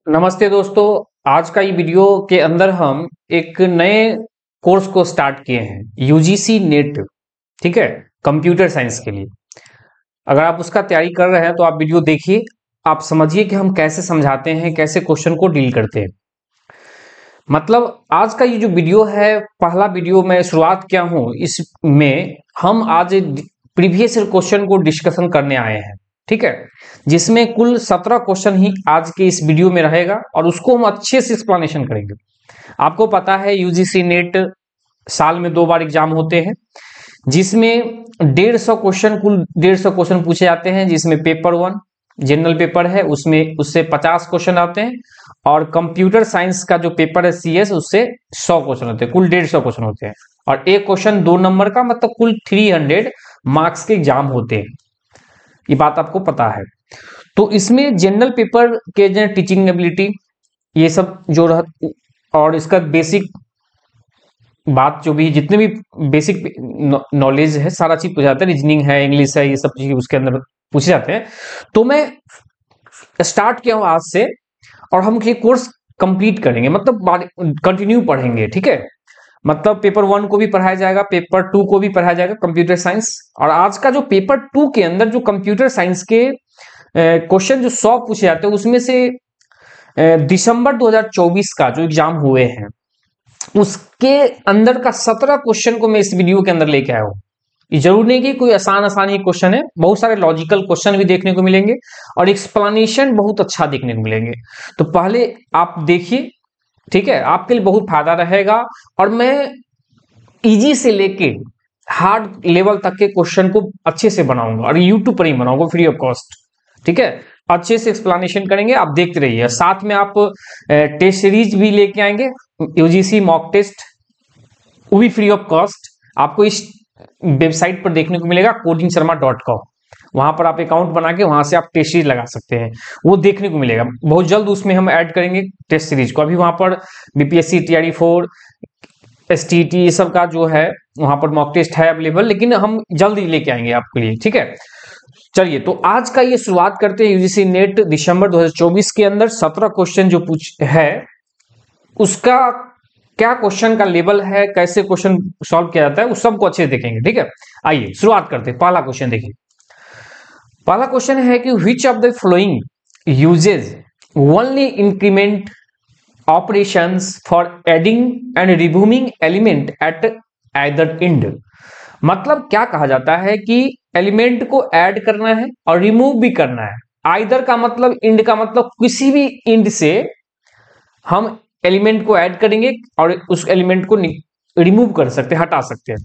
नमस्ते दोस्तों। आज का ये वीडियो के अंदर हम एक नए कोर्स को स्टार्ट किए हैं, यूजीसी नेट। ठीक है, कंप्यूटर साइंस के लिए। अगर आप उसका तैयारी कर रहे हैं तो आप वीडियो देखिए, आप समझिए कि हम कैसे समझाते हैं, कैसे क्वेश्चन को डील करते हैं। मतलब आज का ये जो वीडियो है, पहला वीडियो मैं शुरुआत किया हूं, इसमें हम आज प्रीवियस क्वेश्चन को डिस्कशन करने आए हैं। ठीक है, जिसमें कुल 17 क्वेश्चन ही आज के इस वीडियो में रहेगा और उसको हम अच्छे से एक्सप्लेनेशन करेंगे। आपको पता है यूजीसी नेट साल में 2 बार एग्जाम होते हैं, जिसमें 150 क्वेश्चन, कुल 150 क्वेश्चन पूछे जाते हैं। जिसमें पेपर 1 जनरल पेपर है, उसमें उससे 50 क्वेश्चन आते हैं, और कंप्यूटर साइंस का जो पेपर है सीएस, उससे 100 क्वेश्चन होते हैं। कुल 150 क्वेश्चन होते हैं और एक क्वेश्चन 2 नंबर का, मतलब कुल 300 मार्क्स के एग्जाम होते हैं। ये बात आपको पता है। तो इसमें जनरल पेपर के जो टीचिंग एबिलिटी, ये सब जो और इसका बेसिक बात, जो भी जितने भी बेसिक नॉलेज है, सारा चीज पूछा जाता है। रीजनिंग है, इंग्लिश है, ये सब चीज उसके अंदर पूछे जाते हैं। तो मैं स्टार्ट किया हूं आज से, और हम ये कोर्स कंप्लीट करेंगे, मतलब कंटिन्यू पढ़ेंगे। ठीक है, मतलब पेपर 1 को भी पढ़ाया जाएगा, पेपर 2 को भी पढ़ाया जाएगा, कंप्यूटर साइंस। और आज का जो पेपर 2 के अंदर जो कंप्यूटर साइंस के क्वेश्चन जो 100 पूछे जाते हैं, उसमें से दिसंबर 2024 का जो एग्जाम हुए हैं, उसके अंदर का 17 क्वेश्चन को मैं इस वीडियो के अंदर लेके आया हूं। ये जरूर नहीं कि कोई आसान ही क्वेश्चन है, बहुत सारे लॉजिकल क्वेश्चन भी देखने को मिलेंगे और एक्सप्लेनेशन बहुत अच्छा देखने को मिलेंगे। तो पहले आप देखिए, ठीक है, आपके लिए बहुत फायदा रहेगा। और मैं इजी से लेके हार्ड लेवल तक के क्वेश्चन को अच्छे से बनाऊंगा, और यूट्यूब पर ही बनाऊंगा फ्री ऑफ कॉस्ट। ठीक है, अच्छे से एक्सप्लेनेशन करेंगे, आप देखते रहिए। साथ में आप टेस्ट सीरीज भी लेके आएंगे, यूजीसी मॉक टेस्ट, वो भी फ्री ऑफ कॉस्ट आपको इस वेबसाइट पर देखने को मिलेगा, codingSharma.com। वहां पर आप अकाउंट बना के वहां से आप टेस्ट सीरीज लगा सकते हैं, वो देखने को मिलेगा। बहुत जल्द उसमें हम ऐड करेंगे टेस्ट सीरीज को। अभी वहां पर बीपीएससी TRE4 STT ये सब का जो है, वहां पर मॉक टेस्ट है अवेलेबल, लेकिन हम जल्द ही लेके आएंगे आपके लिए। ठीक है, चलिए, तो आज का ये शुरुआत करते हैं। यूजीसी नेट दिसंबर 2024 के अंदर 17 क्वेश्चन जो पूछ है, उसका क्या क्वेश्चन का लेवल है, कैसे क्वेश्चन सॉल्व किया जाता है, उस सबको अच्छे से देखेंगे। ठीक है, आइए शुरुआत करते हैं। पहला क्वेश्चन देखिए। पहला क्वेश्चन है कि which of the following uses only increment operations for adding and removing element at either end. मतलब क्या कहा जाता है कि एलिमेंट को ऐड करना है और रिमूव भी करना है। आइदर का मतलब इंड का मतलब किसी भी इंड से हम एलिमेंट को ऐड करेंगे और उस एलिमेंट को रिमूव कर सकते हैं, हटा सकते हैं।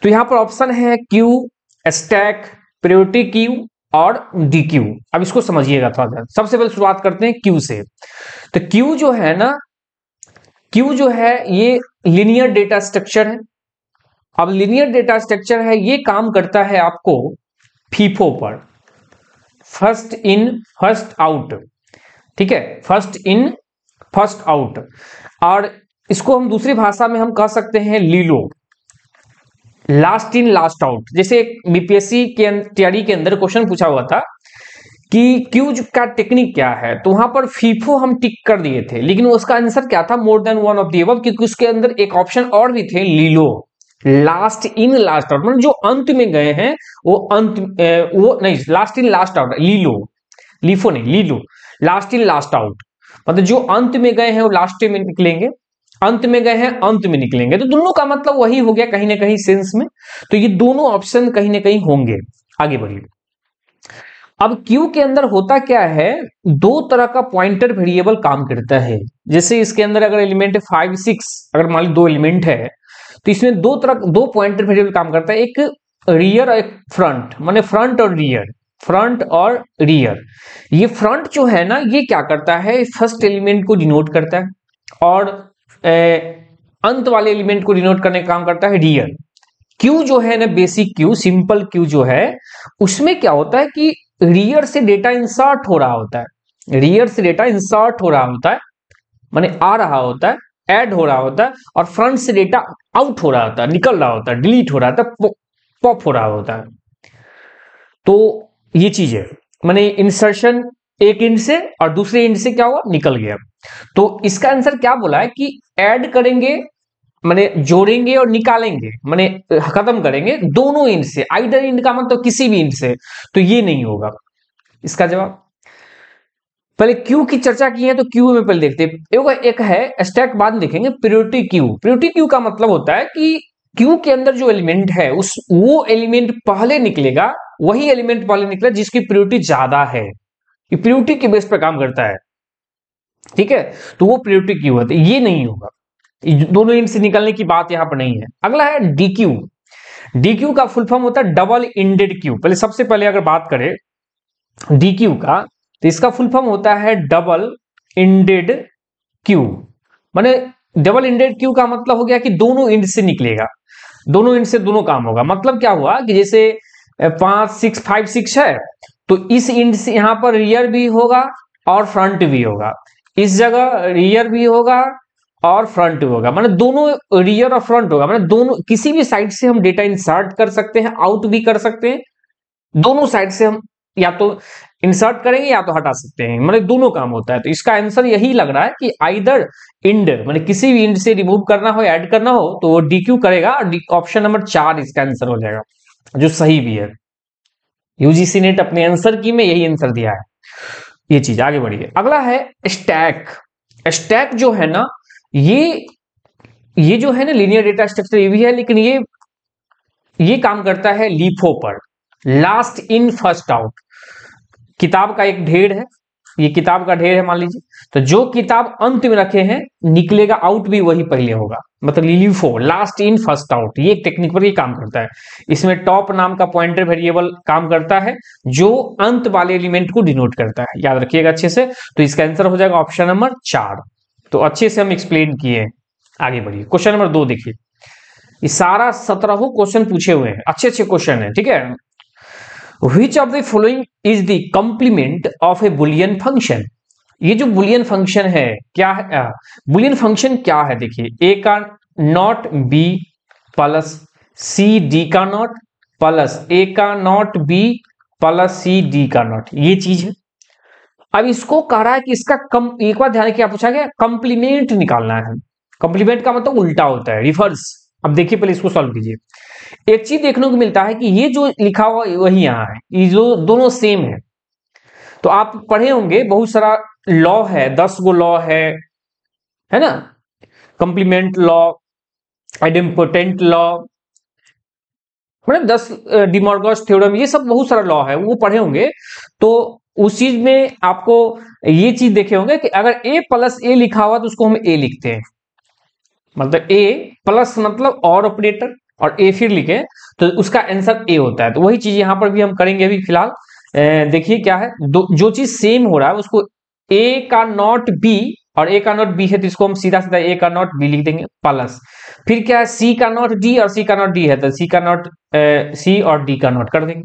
तो यहां पर ऑप्शन है क्यू, स्टैक, प्रायोरिटी क्यू और डी क्यू। अब इसको समझिएगा थोड़ा सा। सबसे पहले शुरुआत करते हैं क्यू से। तो क्यू जो है ना, क्यू जो है ये लिनियर डेटा स्ट्रक्चर है। अब लिनियर डेटा स्ट्रक्चर है, ये काम करता है आपको फीफो पर, फर्स्ट इन फर्स्ट आउट। ठीक है, फर्स्ट इन फर्स्ट आउट। और इसको हम दूसरी भाषा में हम कह सकते हैं लीलो, लास्ट इन लास्ट आउट। जैसे बीपीएससी के तैयारी के अंदर क्वेश्चन पूछा हुआ था कि क्यूज का टेक्निक क्या है, तो वहां पर फीफो हम टिक कर दिए थे, लेकिन उसका आंसर क्या था, more than one of the above, क्योंकि उसके अंदर एक ऑप्शन और भी थे, लीलो, लास्ट इन लास्ट आउट। मतलब जो अंत में गए हैं वो वो नहीं, last in last out, Lilo, LIFO नहीं, लीलो, लास्ट इन लास्ट आउट। मतलब जो अंत में गए हैं वो लास्ट में निकलेंगे, अंत में गए हैं अंत में निकलेंगे। तो दोनों का मतलब वही हो गया कहीं ना कहीं सेंस में। तो ये दोनों ऑप्शन कहीं ना कहीं होंगे। आगे बढ़िए। अब क्यू के अंदर होता क्या है, दो तरह का पॉइंटर वेरिएबल काम करता है। जैसे इसके अंदर अगर एलिमेंट है 5 6, अगर मान ली 2 एलिमेंट है, तो इसमें दो पॉइंटर वेरिएबल काम करता है, एक रियर और एक फ्रंट। माने फ्रंट और रियर, फ्रंट और रियर। ये फ्रंट जो है ना, ये क्या करता है, फर्स्ट एलिमेंट को डिनोट करता है, और अंत वाले एलिमेंट को डिनोट करने का काम करता है रियर। क्यू जो है ना, बेसिक क्यू, सिंपल क्यू जो है, उसमें क्या होता है कि रियर से डेटा इंसर्ट हो रहा होता है, रियर से डेटा इंसर्ट हो रहा होता है, माने आ रहा होता है, ऐड हो रहा होता है, और फ्रंट से डेटा आउट हो रहा होता है, निकल रहा होता है, डिलीट हो रहा होता है, पॉप हो रहा होता है। तो ये चीज है, माने इंसर्शन एक इंड से और दूसरे इंड से क्या हुआ, निकल गया। तो इसका आंसर क्या बोला है कि ऐड करेंगे माने जोड़ेंगे और निकालेंगे माने खत्म करेंगे दोनों इंड से, आइदर इंड का मतलब किसी भी इंड से, तो ये नहीं होगा इसका जवाब। पहले क्यू की चर्चा की है तो क्यू में पहले देखते हैं। एक है स्टैक, बाद में देखेंगे प्रियोरिटी क्यू। प्रियोरिटी क्यू का मतलब होता है कि क्यू के अंदर जो एलिमेंट है उस वो एलिमेंट पहले निकलेगा, वही एलिमेंट पहले निकलेगा जिसकी प्रियोरिटी ज्यादा है। ये प्रियोरिटी के बेस पर काम करता है, ठीक है, तो वो प्रियोरिटी क्यू है। तो ये नहीं होगा, दोनों इंड से निकलने की बात यहां पर नहीं है। अगला है डीक्यू। डीक्यू का फुल फॉर्म होता है डबल इंडेड क्यू। पहले सबसे पहले अगर बात करें डीक्यू का, तो इसका फुल फॉर्म होता है डबल इंडेड क्यू। माने डबल इंडेड क्यू का मतलब हो गया कि दोनों इंड से निकलेगा, दोनों इंड से दोनों काम होगा। मतलब क्या हुआ कि जैसे 5 6 5 6 है, तो इस इंड से यहां पर रियर भी होगा और फ्रंट भी होगा, इस जगह रियर भी होगा और फ्रंट भी होगा, माने दोनों रियर और फ्रंट होगा। माने दोनों किसी भी साइड से हम डेटा इंसर्ट कर सकते हैं, आउट भी कर सकते हैं। दोनों साइड से हम या तो इंसर्ट करेंगे या तो हटा सकते हैं, मतलब दोनों काम होता है। तो इसका आंसर यही लग रहा है कि आइदर इंड, मतलब किसी भी इंड से रिमूव करना हो, ऐड करना हो, तो वो डीक्यू करेगा। ऑप्शन नंबर 4 इसका आंसर हो जाएगा, जो सही भी है। यूजीसी नेट अपने आंसर की में यही आंसर दिया है। ये चीज आगे बढ़िए। अगला है स्टैक। स्टैक जो है ना, ये जो है ना लीनियर डेटा स्ट्रक्चर, ये भी है, लेकिन ये काम करता है लीफो पर, लास्ट इन फर्स्ट आउट। किताब का एक ढेर है, ये किताब का ढेर है मान लीजिए, तो जो किताब अंत में रखे हैं निकलेगा आउट भी वही पहले होगा, मतलब LIFO, last in first out. ये एक टेक्निक पर ये काम करता है। इसमें टॉप नाम का पॉइंटर वेरिएबल काम करता है जो अंत वाले एलिमेंट को डिनोट करता है, याद रखिएगा अच्छे से। तो इसका आंसर हो जाएगा ऑप्शन नंबर 4। तो अच्छे से हम एक्सप्लेन किए। आगे बढ़िए, क्वेश्चन नंबर 2 देखिए। ये सारा 17 क्वेश्चन पूछे हुए हैं, अच्छे अच्छे क्वेश्चन है, ठीक है। Which of the following is the complement of a boolean function? ये जो बुलियन फंक्शन है क्या है, बुलियन फंक्शन क्या है देखिए, ए का not B plus C D का नॉट प्लस ए का not B plus C D का नॉट, ये चीज है। अब इसको कह रहा है कि इसका एक बार ध्यान क्या पूछा गया, कंप्लीमेंट निकालना है। कंप्लीमेंट का मतलब उल्टा होता है, रिवर्स। अब देखिए पहले इसको सॉल्व कीजिए। एक चीज देखने को मिलता है कि ये जो लिखा हुआ वही यहाँ है, ये जो दोनों सेम है। तो आप पढ़े होंगे बहुत सारा लॉ है, 10 गो लॉ है ना, कंप्लीमेंट लॉ, आइडेम्पोटेंट लॉ, मतलब 10 डिमॉर्गस थ्योरम, ये सब बहुत सारा लॉ है, वो पढ़े होंगे। तो उस चीज में आपको ये चीज देखे होंगे कि अगर ए प्लस ए लिखा हुआ तो उसको हम ए लिखते हैं, मतलब ए प्लस मतलब और ऑपरेटर, और ए फिर लिखे तो उसका आंसर ए होता है। तो वही चीज यहां पर भी हम करेंगे अभी फिलहाल। देखिए क्या है, जो चीज सेम हो रहा है उसको ए का नॉट बी, और ए का नॉट बी है तो इसको हम सीधा सीधा ए का नॉट बी लिख देंगे प्लस, फिर क्या है सी का नॉट डी, और सी का नॉट डी है तो सी का नॉट सी और डी का नॉट कर देंगे।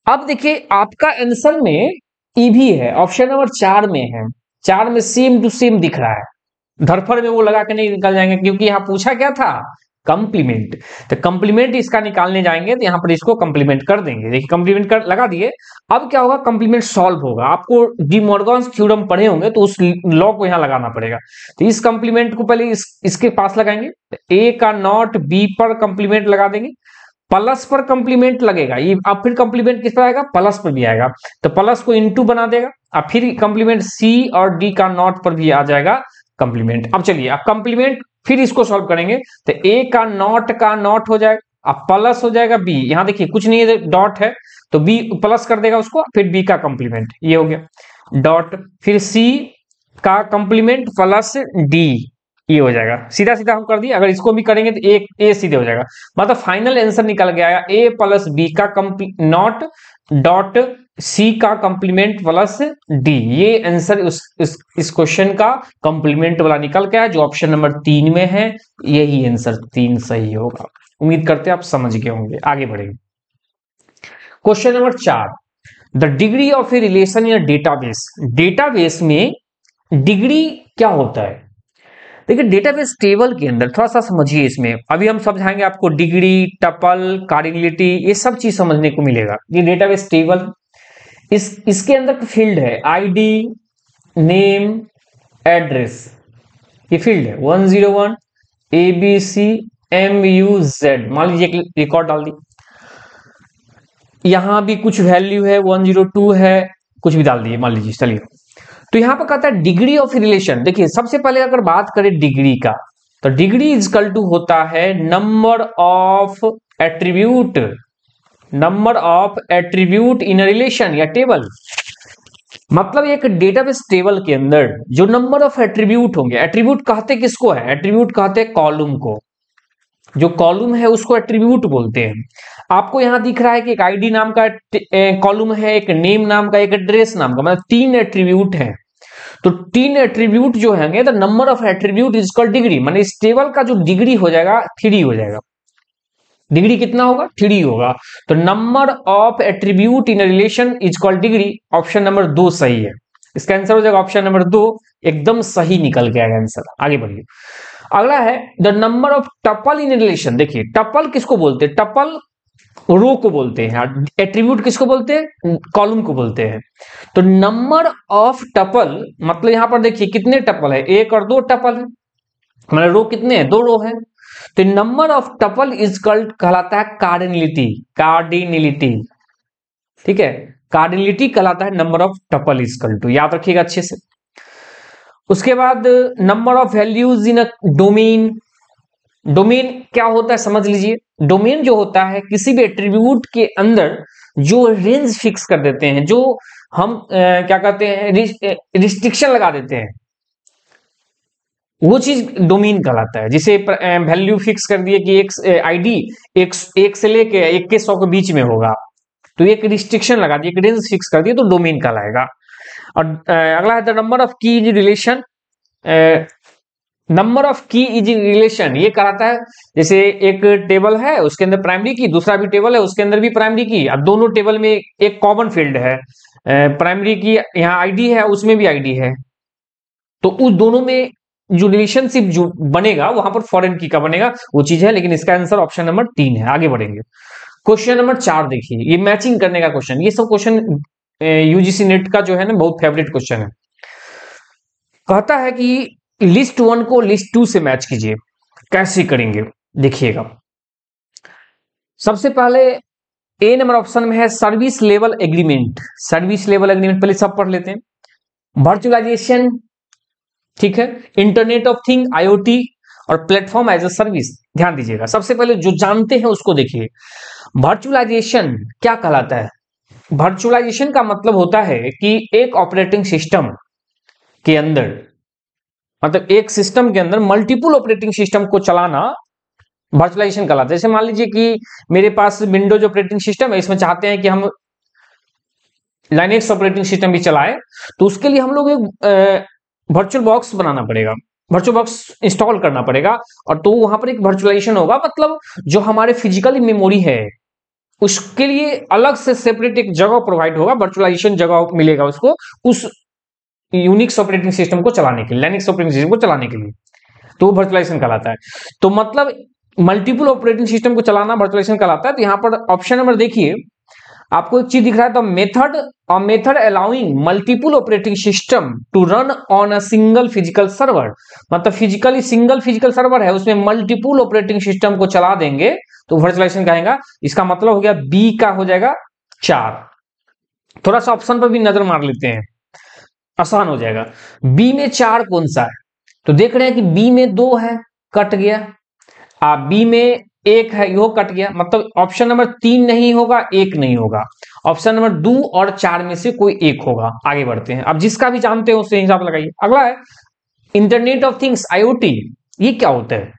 अब देखिए आपका आंसर में ई भी है, ऑप्शन नंबर 4 में है, 4 में सेम टू सेम दिख रहा है। धरफड़ में वो लगा के नहीं निकल जाएंगे, क्योंकि यहां पूछा क्या था, कंप्लीमेंट। तो कंप्लीमेंट इसका निकालने जाएंगे तो यहां पर इसको कंप्लीमेंट कर देंगे। देखिए कंप्लीमेंट कर लगा दिए। अब क्या होगा, कंप्लीमेंट सॉल्व होगा। आपको डी मॉर्गन्स थ्योरम पढ़े होंगे तो उस लॉ को यहां लगाना पड़ेगा। तो इस कंप्लीमेंट को पहले इसके पास लगाएंगे, ए का नॉट बी पर कंप्लीमेंट लगा देंगे, प्लस पर कंप्लीमेंट लगेगा, ये अब फिर कंप्लीमेंट किस पर आएगा, प्लस पर भी आएगा, तो प्लस को इनटू बना देगा, अब फिर कंप्लीमेंट सी और डी का नॉट पर भी आ जाएगा कंप्लीमेंट। अब चलिए अब कंप्लीमेंट फिर इसको सॉल्व करेंगे तो ए का नॉट हो जाएगा, अब प्लस हो जाएगा बी, यहां देखिए कुछ नहीं है डॉट है तो बी प्लस कर देगा उसको, फिर बी का कंप्लीमेंट, ये हो गया डॉट, फिर सी का कंप्लीमेंट प्लस डी, ये हो जाएगा। सीधा सीधा हम कर दिए। अगर इसको भी करेंगे तो ए सीधे हो जाएगा, मतलब फाइनल आंसर निकल गया ए प्लस बी का नॉट डॉट सी का कंप्लीमेंट प्लस डी। ये आंसर इस क्वेश्चन का कंप्लीमेंट वाला निकल गया है, जो ऑप्शन नंबर 3 में है। यही आंसर 3 सही होगा। उम्मीद करते हैं आप समझ गए होंगे। आगे बढ़ेंगे, question number 4, the degree of a relation in database. Database में डिग्री क्या होता है, देखिए डेटाबेस टेबल के अंदर थोड़ा सा समझिए। इसमें अभी हम समझाएंगे आपको डिग्री, टपल, कार्डिनलिटी, ये सब चीज समझने को मिलेगा। ये डेटाबेस टेबल, इसके अंदर फील्ड है आईडी, नेम, एड्रेस, ये फील्ड है 101 ABCMUZ, मान लीजिए एक रिकॉर्ड डाल दी, यहां भी कुछ वैल्यू है 102 है, कुछ भी डाल दिए मान लीजिए। चलिए, तो यहां पर कहता है डिग्री ऑफ रिलेशन। देखिए सबसे पहले अगर बात करें डिग्री का, तो डिग्री इज इक्वल टू होता है number of attribute, number of attribute in relation या टेबल। मतलब एक डेटाबेस टेबल के अंदर जो नंबर ऑफ एट्रीब्यूट होंगे, एट्रीब्यूट कहते किसको है, एट्रीब्यूट कहते हैं कॉलम को, जो कॉलम है उसको एट्रीब्यूट बोलते हैं। आपको यहां दिख रहा है कि एक आईडी नाम का कॉलम है, एक नेम नाम का, एक एड्रेस नाम का, मतलब 3 एट्रीब्यूट है। तो 3 एट्रीब्यूट जो है the number of attribute is called degree, माने इस टेबल का जो डिग्री हो जाएगा 3 हो जाएगा। डिग्री कितना होगा, 3 होगा। तो number of attribute in relation is called degree. Option number 2 सही है, इसका आंसर हो जाएगा ऑप्शन नंबर 2, एकदम सही निकल के आएगा आंसर। आगे बढ़िए, अगला है the number of tuple in relation. देखिए टपल किसको बोलते हैं, टपल रो को बोलते हैं, एट्रीब्यूट किसको बोलते हैं, कॉलम को बोलते हैं। तो नंबर ऑफ टपल मतलब यहां पर देखिए कितने टपल है, 1 और 2 टपल है, मतलब रो कितने हैं, 2 रो है। तो number of tuple is called कहलाता है कार्डिनलिटी, कार्डिनलिटी, ठीक है, कार्डिनलिटी कहलाता है number of tuple is equal to, याद रखिएगा अच्छे से। उसके बाद number of values in a domain. Domain क्या होता है समझ लीजिए, डोमेन जो होता है किसी भी एट्रीब्यूट के अंदर जो रेंज फिक्स कर देते हैं, जो हम क्या कहते हैं रिस्ट्रिक्शन लगा देते हैं, वो चीज डोमेन कहलाता है। जिसे वैल्यू फिक्स कर दिए कि एक आईडी एक से लेके 1 के बीच में होगा, तो एक रिस्ट्रिक्शन लगा दिए, एक रेंज फिक्स कर दिए, तो डोमेन कहलाएगा। और अगला है द नंबर ऑफ की इज रिलेशन। नंबर ऑफ की इज इन रिलेशन ये कहलाता है, जैसे एक टेबल है उसके अंदर प्राइमरी की, दूसरा भी टेबल है उसके अंदर भी प्राइमरी की, अब दोनों टेबल में एक कॉमन फील्ड है, प्राइमरी की यहाँ आईडी है उसमें भी आईडी है, तो उस दोनों में जो रिलेशनशिप जो बनेगा वहां पर फॉरेन की का बनेगा, वो चीज है। लेकिन इसका आंसर ऑप्शन नंबर 3 है। आगे बढ़ेंगे, क्वेश्चन नंबर 4 देखिए, ये मैचिंग करने का क्वेश्चन, ये सब क्वेश्चन यूजीसी नेट का जो है ना बहुत फेवरेट क्वेश्चन है। कहता है कि लिस्ट 1 को लिस्ट 2 से मैच कीजिए, कैसे करेंगे देखिएगा। सबसे पहले ए नंबर ऑप्शन में है service level agreement. Service level agreement पहले सब पढ़ लेते हैं। वर्चुअलाइजेशन, ठीक है, इंटरनेट ऑफ थिंग IoT और प्लेटफॉर्म एज ए सर्विस। ध्यान दीजिएगा, सबसे पहले जो जानते हैं उसको देखिए। वर्चुअलाइजेशन क्या कहलाता है, वर्चुअलाइजेशन का मतलब होता है कि एक ऑपरेटिंग सिस्टम के अंदर, मतलब एक सिस्टम के अंदर मल्टीपल ऑपरेटिंग सिस्टम को चलाना वर्चुअलाइजेशन कहलाता है। जैसे मान लीजिए कि मेरे पास विंडोज ऑपरेटिंग सिस्टम है, इसमें चाहते हैं कि हम लाइनेक्स ऑपरेटिंग सिस्टम भी चलाए, तो उसके लिए हम लोग एक वर्चुअल बॉक्स बनाना पड़ेगा, वर्चुअल बॉक्स इंस्टॉल करना पड़ेगा, और तो वहां पर एक वर्चुअलाइजेशन होगा। मतलब जो हमारे फिजिकली मेमोरी है उसके लिए अलग से सेपरेट एक जगह प्रोवाइड होगा, वर्चुअलाइजेशन जगह मिलेगा उसको, उस यूनिक्स ऑपरेटिंग सिस्टम को चलाने के लिए, लाइनेक्स ऑपरेटिंग सिस्टम को चलाने के लिए, तो वर्चुअलाइजेशन कहलाता है। तो मतलब मल्टीपल ऑपरेटिंग सिस्टम को चलाना वर्चुअलाइजेशन कहलाता है। तो यहां पर ऑप्शन नंबर देखिए, आपको एक चीज दिख रहा है, तो method allowing multiple operating system to run on a single physical server. मतलब फिजिकली सिंगल फिजिकल सर्वर है, उसमें मल्टीपल ऑपरेटिंग सिस्टम को चला देंगे तो वर्चुअलाइजेशन कहेगा। इसका मतलब हो गया बी का हो जाएगा 4। थोड़ा सा ऑप्शन पर भी नजर मार लेते हैं, आसान हो जाएगा। बी में 4 कौन सा है, तो देख रहे हैं कि बी में 2 है, कट गया। बी में 1 है, यो कट गया। मतलब ऑप्शन नंबर 3 नहीं होगा, 1 नहीं होगा, ऑप्शन नंबर 2 और 4 में से कोई एक होगा। आगे बढ़ते हैं, अब जिसका भी जानते हो उससे हिसाब लगाइए। अगला है इंटरनेट ऑफ थिंग्स IoT, ये क्या होता है,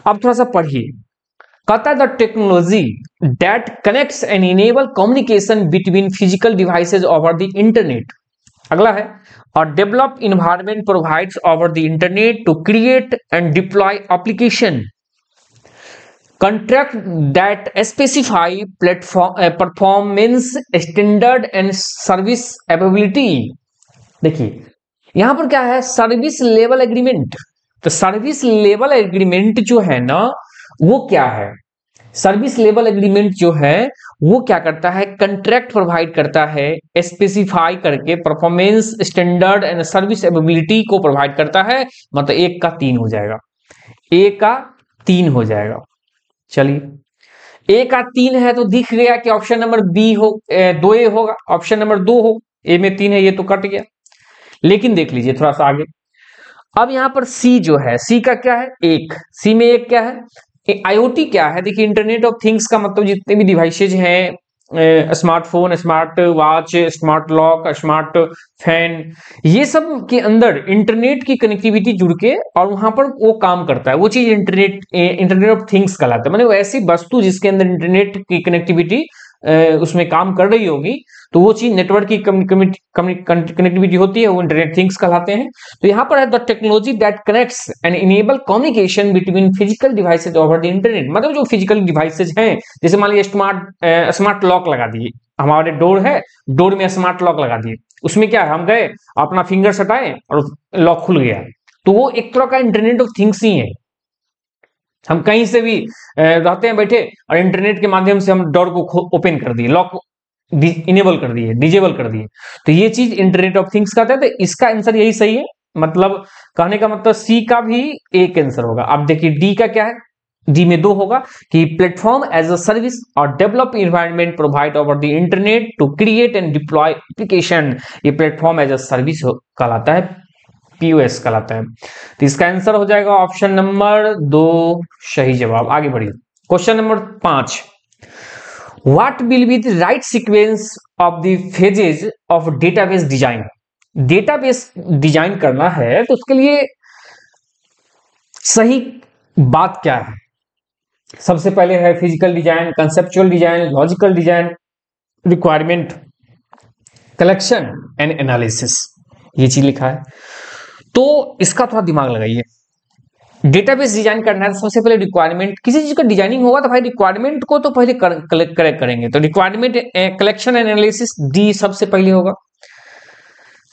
अब थोड़ा सा पढ़िए। कहता है the technology that connects and enable communication between physical devices over the internet. अगला है और develop environment provides over the internet to create and deploy application contract that specify performance standard and service availability। देखिए यहां पर क्या है, service level agreement. तो service level agreement जो है ना वो क्या है, सर्विस लेवल एग्रीमेंट जो है वो क्या करता है, कंट्रैक्ट प्रोवाइड करता है स्पेसिफाई करके performance standard and service ability को प्रोवाइड करता है। मतलब 1 का 3 हो जाएगा, 1 का 3 हो जाएगा। चलिए 1 का 3 है तो दिख गया कि ऑप्शन नंबर बी हो 2A होगा, ऑप्शन नंबर 2 हो, ए में 3 है, ये तो कट गया। लेकिन देख लीजिए थोड़ा सा आगे, अब यहां पर सी जो है, सी का क्या है, 1, सी में 1 क्या है, IoT क्या है, देखिए इंटरनेट ऑफ थिंग्स का मतलब जितने भी डिवाइसेज हैं, smartphone, smart watch, smart lock, smart fan, ये सब के अंदर इंटरनेट की कनेक्टिविटी जुड़ के और वहां पर वो काम करता है, वो चीज इंटरनेट ऑफ थिंग्स कहलाता है। मतलब वो ऐसी वस्तु जिसके अंदर इंटरनेट की कनेक्टिविटी उसमें काम कर रही होगी, तो वो चीज नेटवर्क की कनेक्टिविटी होती है, वो इंटरनेट थिंग्स कहलाते हैं। तो यहाँ पर है the technology that connects and enable communication between physical devices over the internet. मतलब जो फिजिकल डिवाइसेज हैं, जैसे मान लीजिए स्मार्ट लॉक लगा दिए, हमारे डोर है, डोर में स्मार्ट लॉक लगा दिए, उसमें क्या है, हम गए अपना फिंगर सटाए और लॉक खुल गया, तो वो एक तरह का इंटरनेट ऑफ थिंग्स ही है। हम कहीं से भी रहते हैं बैठे और इंटरनेट के माध्यम से हम डोर को ओपन कर दिए, लॉक इनेबल कर दिए, डिजेबल कर दिए, तो ये चीज इंटरनेट ऑफ थिंग्स कहते हैं। तो इसका आंसर यही सही है, मतलब कहने का मतलब सी का भी एक आंसर होगा। अब देखिए डी का क्या है, डी में 2 होगा कि प्लेटफॉर्म एज अ सर्विस और develop environment provide over the internet to create and deploy application. ये प्लेटफॉर्म एज अ सर्विस कहलाता है, POS कहलाता है। तो इसका आंसर हो जाएगा ऑप्शन नंबर 2 सही जवाब। आगे बढ़िए, question number 5, what will be the right sequence of the phases of database design. Database design करना है तो उसके लिए सही बात क्या है। सबसे पहले है physical design, conceptual design, logical design, requirement collection and analysis, ये चीज लिखा है। तो इसका थोड़ा दिमाग लगाइए। डेटाबेस डिजाइन करना है तो सबसे पहले रिक्वायरमेंट, किसी चीज का डिजाइनिंग होगा तो भाई रिक्वायरमेंट को तो पहले कलेक्ट करेंगे, तो requirement collection and analysis D सबसे पहले होगा।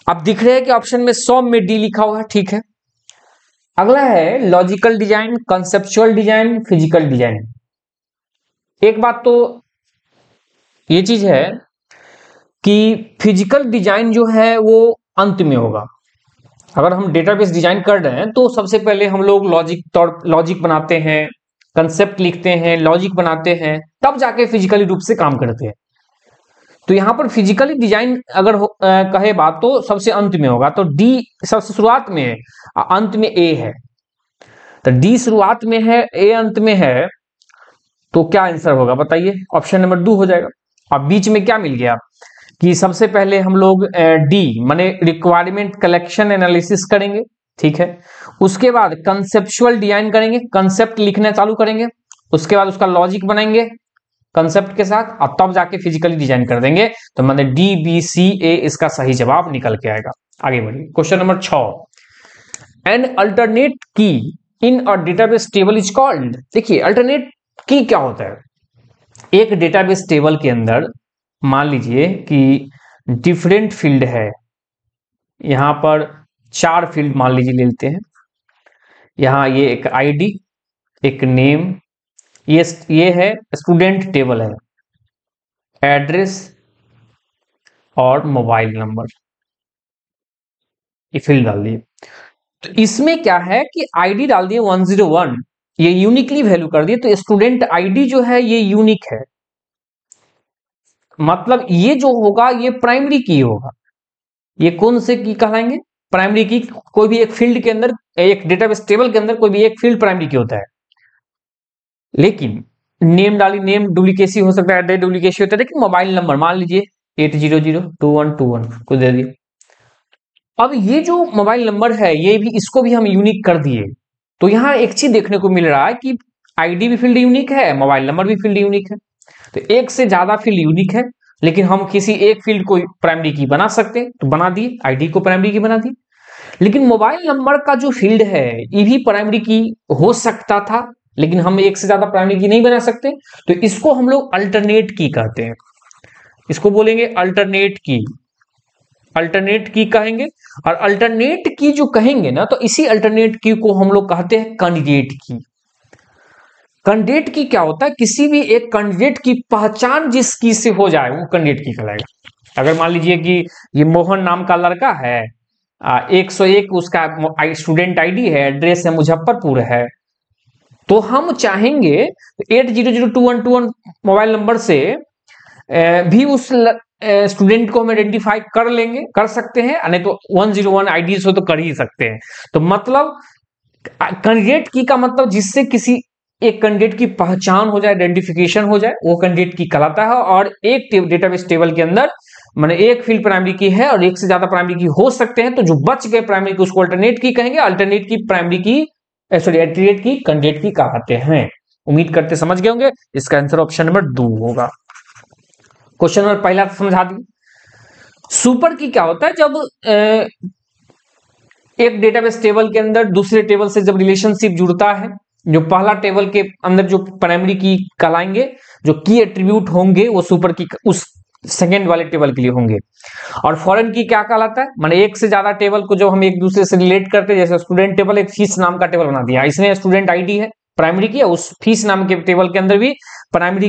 अब दिख रहे हैं कि ऑप्शन में 100 में डी लिखा हुआ है, ठीक है। अगला है logical design, conceptual design, physical design. एक बात तो ये चीज है कि फिजिकल डिजाइन जो है वो अंत में होगा। अगर हम डेटाबेस डिजाइन कर रहे हैं तो सबसे पहले हम लोग लॉजिक बनाते हैं, कंसेप्ट लिखते हैं, लॉजिक बनाते हैं, तब जाके फिजिकली रूप से काम करते हैं। तो यहां पर फिजिकली डिजाइन अगर कहे बात तो सबसे अंत में होगा, तो डी सबसे शुरुआत में है, अंत में ए है। तो डी शुरुआत में है, ए अंत में है, तो क्या आंसर होगा बताइए, ऑप्शन नंबर 2 हो जाएगा। अब बीच में क्या मिल गया कि सबसे पहले हम लोग डी माने रिक्वायरमेंट कलेक्शन एनालिसिस करेंगे, ठीक है। उसके बाद कंसेप्चुअल डिजाइन करेंगे, कंसेप्ट लिखना चालू करेंगे, उसके बाद उसका लॉजिक बनाएंगे कंसेप्ट के साथ, और तब जाके फिजिकली डिजाइन कर देंगे। तो मतलब DBCA इसका सही जवाब निकल के आएगा। आगे बढ़िए, question number 6, an alternate key in a database table is called. देखिए अल्टरनेट की क्या होता है, एक डेटाबेस टेबल के अंदर मान लीजिए कि डिफरेंट फील्ड है, यहां पर 4 फील्ड मान लीजिए ले लेते हैं। यहां ये एक आईडी, एक नेम, ये है स्टूडेंट टेबल है, एड्रेस और मोबाइल नंबर, ये फील्ड डाल दिए। तो इसमें क्या है कि आईडी डाल दिए 101, ये यूनिकली वैल्यू कर दिए, तो स्टूडेंट आईडी जो है ये यूनिक है, मतलब ये जो होगा ये प्राइमरी की होगा। ये कौन से की कहलाएंगे, प्राइमरी की। कोई भी एक फील्ड के अंदर, एक डेटाबेस टेबल के अंदर कोई भी एक फील्ड प्राइमरी की होता है। लेकिन नेम डाली, नेम डुप्लीकेसी हो सकता है, एड्रेस डुप्लीकेसी होता है, लेकिन मोबाइल नंबर मान लीजिए 8002121 को दे दिए। अब ये जो मोबाइल नंबर है ये भी, इसको भी हम यूनिक कर दिए। तो यहां एक चीज देखने को मिल रहा है कि आईडी भी फील्ड यूनिक है, मोबाइल नंबर भी फील्ड यूनिक है। तो एक से ज्यादा फील्ड यूनिक है, लेकिन हम किसी एक फील्ड को प्राइमरी की बना सकते हैं, तो बना दिए, आईडी को प्राइमरी की बना दी। लेकिन मोबाइल नंबर का जो फील्ड है ये भी प्राइमरी की हो सकता था, लेकिन हम एक से ज्यादा प्राइमरी की नहीं बना सकते, तो इसको हम लोग अल्टरनेट की कहते हैं। इसको बोलेंगे अल्टरनेट की, अल्टरनेट की कहेंगे। और अल्टरनेट की जो कहेंगे ना, तो इसी अल्टरनेट की को हम लोग कहते हैं कैंडिडेट की। कैंडिडेट की क्या होता है, किसी भी एक कैंडिडेट की पहचान जिस की से हो जाए वो कैंडिडेट की कहलाएगा। अगर मान लीजिए कि ये मोहन नाम का लड़का है, 101 उसका स्टूडेंट आईडी है, एड्रेस है मुजफ्फरपुर है, तो हम चाहेंगे 800212 मोबाइल नंबर से भी उस स्टूडेंट को हम आइडेंटिफाई कर लेंगे, कर सकते हैं, नहीं तो 101 आईडी से तो कर ही सकते हैं। तो मतलब कैंडिडेट की का मतलब जिससे किसी एक कैंडिडेट की पहचान हो जाए, आइडेंटिफिकेशन हो जाए, वो कैंडिडेट की कहलाता है। और एक डेटाबेस टेबल के अंदर माने एक फील्ड प्राइमरी की है और एक से ज्यादा प्राइमरी की हो सकते हैं, तो जो बच गए प्राइमरी की उसको अल्टरनेट की कहेंगे, अल्टरनेट की प्राइमरी की सॉरी एल्टरनेट की कैंडिडेट की कहते हैं। उम्मीद करते समझ गए होंगे। इसका आंसर ऑप्शन नंबर 2 होगा। क्वेश्चन नंबर पहला समझा दी। सुपर की क्या होता है, जब एक डेटाबेस टेबल के अंदर दूसरे टेबल से जब रिलेशनशिप जुड़ता है, जो पहला टेबल के अंदर जो प्राइमरी की कहलाएंगे, जो की एट्रीब्यूट होंगे वो सुपर की उस सेकेंड वाले टेबल के लिए होंगे। और फॉरेन की क्या कहलाता है, माने एक से ज्यादा टेबल को जो हम एक दूसरे से रिलेट करते हैं, जैसे स्टूडेंट टेबल एक फीस नाम का टेबल बना दिया, इसमें स्टूडेंट आईडी है प्राइमरी की, उस फीस नाम के टेबल के अंदर भी प्राइमरी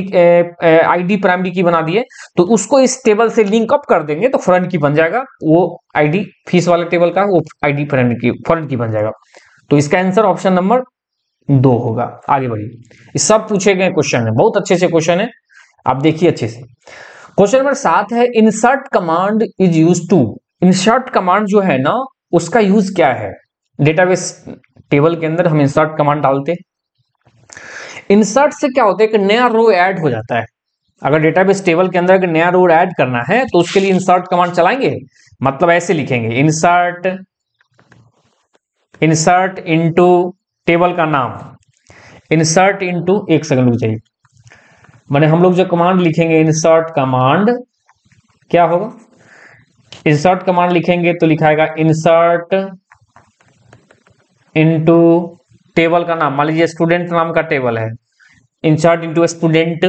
आईडी प्राइमरी की बना दिए, तो उसको इस टेबल से लिंक अप कर देंगे तो फॉरेन की बन जाएगा, वो आईडी फीस वाले टेबल का वो आईडी प्राइमरी की फॉरेन की बन जाएगा। तो इसका आंसर ऑप्शन नंबर 2 होगा। आगे बढ़िए, ये सब पूछे गए क्वेश्चन है, बहुत अच्छे से क्वेश्चन है, आप देखिए अच्छे से। क्वेश्चन नंबर 7 है, insert command is use to. Insert command जो है ना, उसका यूज क्या है। डेटाबेस टेबल के अंदर हम इंसर्ट कमांड डालते हैं। इंसर्ट से क्या होता है, कि नया रो ऐड हो जाता है। अगर डेटाबेस टेबल के अंदर अगर नया रो ऐड करना है तो उसके लिए इंसर्ट कमांड चलाएंगे। मतलब ऐसे लिखेंगे, इंसर्ट इनटू टेबल का नाम, इंसर्ट इनटू, एक सेकंड रुक जाइए, माने हम लोग जो कमांड लिखेंगे इंसर्ट कमांड क्या होगा, इंसर्ट कमांड लिखेंगे तो लिखाएगा इंसर्ट इनटू टेबल का नाम। मान लीजिए स्टूडेंट नाम का टेबल है, इंसर्ट इनटू स्टूडेंट।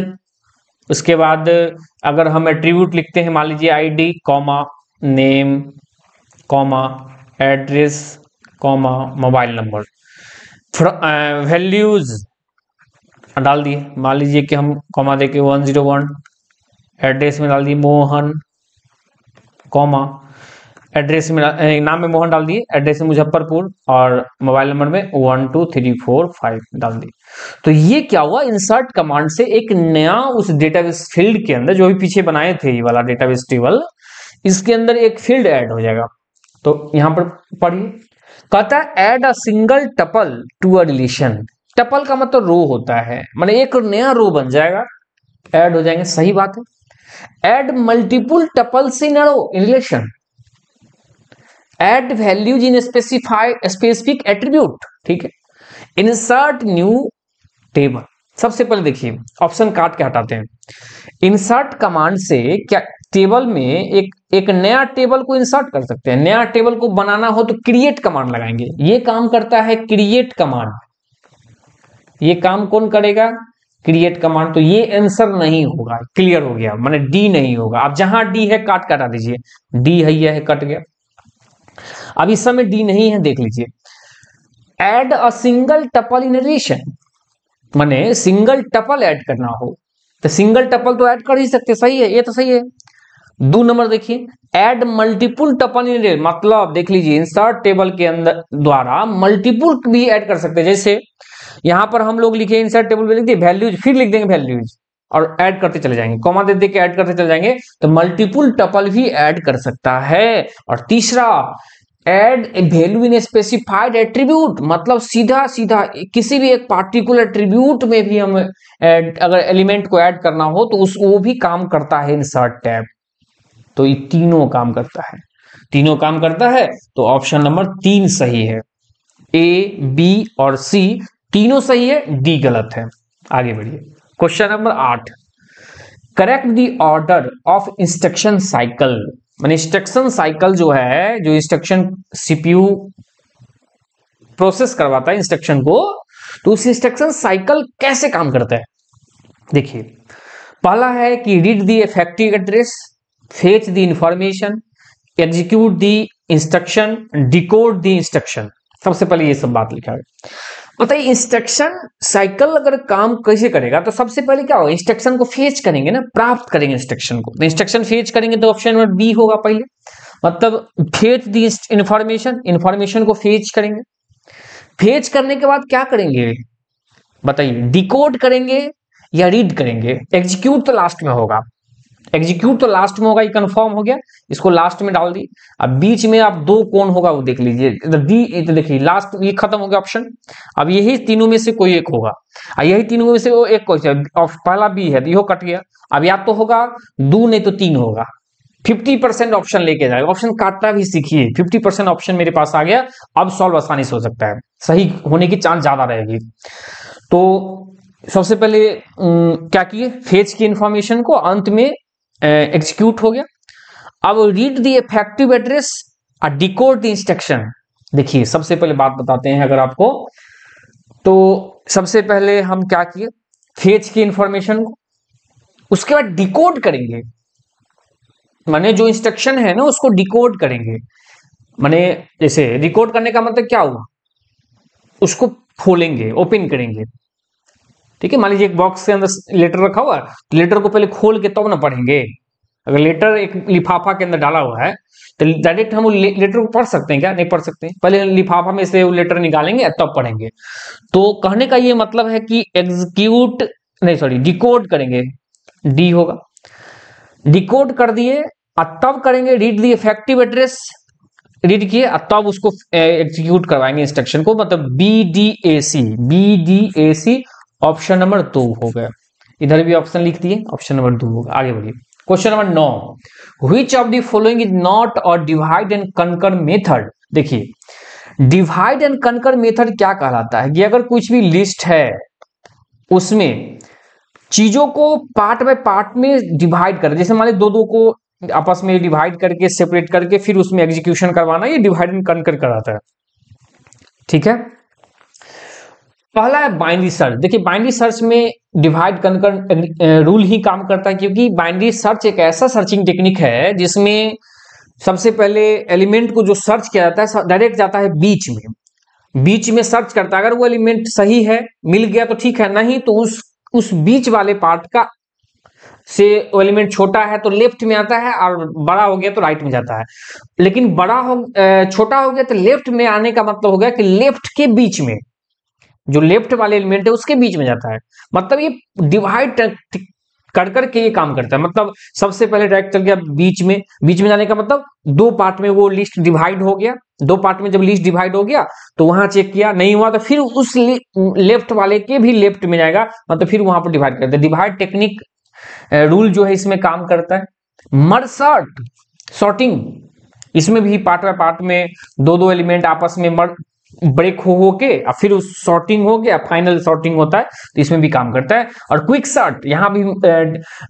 उसके बाद अगर हम एट्रीब्यूट लिखते हैं, मान लीजिए ID comma name comma address comma mobile number, values डाल दिए, मान लीजिए कि हम कॉमा देके 101, एड्रेस में डाल दिए मोहन कॉमा, एड्रेस में नाम में मोहन डाल दिए, एड्रेस में मुजफ्फरपुर, और मोबाइल नंबर में 12345 डाल दिए। तो ये क्या हुआ, इंसर्ट कमांड से एक नया उस डेटाबेस फील्ड के अंदर, जो भी पीछे बनाए थे ये वाला डेटाबेस टेबल, इसके अंदर एक फील्ड ऐड हो जाएगा। तो यहां पर पढ़िए, कहता है add a single tuple to a relation. Tuple का मतलब रो होता है, माने एक नया रो बन जाएगा, ऐड हो जाएंगे, सही बात है। Add multiple tuples in a row in relation, add values in specific attribute, ठीक है। इंसर्ट न्यू टेबल, सबसे पहले देखिए ऑप्शन काट के हटाते हैं। इंसर्ट कमांड से क्या टेबल में एक नया टेबल को इंसर्ट कर सकते हैं। नया टेबल को बनाना हो तो क्रिएट कमांड लगाएंगे, ये काम करता है क्रिएट कमांड। ये काम कौन करेगा, क्रिएट कमांड। तो ये आंसर नहीं होगा, क्लियर हो गया, माने डी नहीं होगा। अब जहां डी है काट कटा दीजिए, डी है, यह है, कट गया। अब इस समय डी नहीं है, देख लीजिए, add a single tuple in relation, माने सिंगल टपल ऐड करना हो तो सिंगल टपल तो ऐड कर ही सकते, सही है, ये तो सही है। 2 नंबर देखिए, add multiple tuple in relation, मतलब देख लीजिए इंसर्ट टेबल के अंदर द्वारा मल्टीपुल भी ऐड कर सकते हैं। जैसे यहां पर हम लोग लिखे इंसर्ट टेबल में लिख दिए वैल्यूज, फिर लिख देंगे वैल्यूज और ऐड करते चले जाएंगे, कॉमा दे दे के ऐड करते चले जाएंगे, तो मल्टीपुल टपल भी ऐड कर सकता है। और तीसरा, add a value in specified attribute, मतलब सीधा सीधा किसी भी एक पार्टिकुलर एट्रीब्यूट में भी हम अगर एलिमेंट को ऐड करना हो तो वो भी काम करता है इंसर्ट टैब। तो ये तीनों काम करता है, तीनों काम करता है। तो ऑप्शन नंबर 3 सही है, ए बी और सी तीनों सही है, डी गलत है। आगे बढ़िए, question number 8, correct the order of instruction cycle. माने इंस्ट्रक्शन साइकिल जो है, जो इंस्ट्रक्शन सीपीयू प्रोसेस करवाता है इंस्ट्रक्शन को, तो उस इंस्ट्रक्शन साइकिल कैसे काम करता है। देखिए, पहला है कि read the effective address, fetch the information, execute the instruction, decode the instruction. सबसे पहले ये सब बात लिखा है। बताइए इंस्ट्रक्शन साइकिल अगर काम कैसे करेगा, तो सबसे पहले क्या होगा, इंस्ट्रक्शन को फेच करेंगे ना, प्राप्त करेंगे इंस्ट्रक्शन को। तो इंस्ट्रक्शन फेच करेंगे तो ऑप्शन नंबर बी होगा पहले, मतलब फेच दी इंफॉर्मेशन, इंफॉर्मेशन को फेच करेंगे। फेच करने के बाद क्या करेंगे बताइए, डिकोड करेंगे या रीड करेंगे। एग्जीक्यूट तो लास्ट में होगा, एग्जीक्यूट तो लास्ट में होगा, ये कंफर्म हो गया, इसको लास्ट में डाल दी। अब बीच में आप दो कौन होगा वो देख लीजिए, डी देखिए लास्ट, ये खत्म हो गया ऑप्शन। अब यही तीनों में से कोई एक होगा, यही तीनों में से वो एक क्वेश्चन, पहला बी है तो यो कट गया। अब या तो होगा दो, नहीं तो तीन होगा। 50% ऑप्शन लेके जाएगा, ऑप्शन काटना भी सीखिए। 50% ऑप्शन मेरे पास आ गया, अब सॉल्व आसानी से हो सकता है, सही होने की चांस ज्यादा रहेगी। तो सबसे पहले क्या किए, फेच की इंफॉर्मेशन को, अंत में एग्जीक्यूट हो गया। अब रीड द इफेक्टिव एड्रेस और डिकोड द इंस्ट्रक्शन। देखिए सबसे पहले बात बताते हैं अगर आपको, तो सबसे पहले हम क्या किए, फेच की इंफॉर्मेशन को, उसके बाद डिकोड करेंगे, माने जो इंस्ट्रक्शन है ना उसको डिकोड करेंगे। माने जैसे डिकोड करने का मतलब क्या हुआ, उसको खोलेंगे, ओपन करेंगे। ठीक है, मान लीजिए एक बॉक्स के अंदर लेटर रखा हुआ है, तो लेटर को पहले खोल के तब ना पढ़ेंगे। अगर लेटर एक लिफाफा के अंदर डाला हुआ है तो डायरेक्ट हम लेटर को पढ़ सकते हैं क्या, नहीं पढ़ सकते, पहले लिफाफा में से वो लेटर निकालेंगे तब पढ़ेंगे। तो कहने का ये मतलब है कि एग्जीक्यूट नहीं सॉरी डिकोड करेंगे, डी होगा, डिकोड कर दिए और तब करेंगे read the effective address, read किए और तब उसको एग्जीक्यूट करवाएंगे इंस्ट्रक्शन को, मतलब BDAC, BDAC ऑप्शन नंबर 2 हो गया। इधर भी ऑप्शन लिख दिए, ऑप्शन नंबर 2 होगा। आगे बढ़िए, question number 9, which of the following is not और डिवाइड एंड कनकर मेथड। देखिए डिवाइड एंड कनकर मेथड क्या कहलाता है कि अगर कुछ भी लिस्ट है उसमें चीजों को पार्ट बाय पार्ट में डिवाइड कर, जैसे मान लीजिए दो दो को आपस में डिवाइड करके सेपरेट करके फिर उसमें एग्जीक्यूशन करवाना, ये डिवाइड एंड कनकर कराता है। ठीक है, पहला है बाइनरी सर्च। देखिए बाइनरी सर्च में डिवाइड कनकर रूल ही काम करता है, क्योंकि बाइनरी सर्च एक ऐसा सर्चिंग टेक्निक है जिसमें सबसे पहले एलिमेंट को जो सर्च किया जाता है डायरेक्ट जाता है बीच में, बीच में सर्च करता है। अगर वो एलिमेंट सही है मिल गया तो ठीक है, नहीं तो उस बीच वाले पार्ट का से वो एलिमेंट छोटा है तो लेफ्ट में आता है और बड़ा हो गया तो राइट में जाता है। लेकिन छोटा हो गया तो लेफ्ट में आने का मतलब हो गया कि लेफ्ट के बीच में, जो लेफ्ट वाले एलिमेंट है उसके बीच में जाता है। मतलब ये डिवाइड कर करके ये काम करता है। मतलब सबसे पहले डायरेक्ट चल गया बीच में, बीच में जाने का मतलब दो पार्ट में वो लिस्ट डिवाइड हो गया, दो पार्ट में जब लिस्ट डिवाइड हो गया तो वहां चेक किया नहीं हुआ तो फिर उस लेफ्ट वाले के भी लेफ्ट में जाएगा, मतलब फिर वहां पर डिवाइड करता है। डिवाइड टेक्निक रूल जो है इसमें काम करता है। मर्ज सॉर्टिंग, इसमें भी पार्ट बाय पार्ट में दो दो एलिमेंट आपस में ब्रेक हो के और फिर उस सॉर्टिंग हो गया, फाइनल सॉर्टिंग होता है, तो इसमें भी काम करता है। और क्विक सॉर्ट यहाँ भी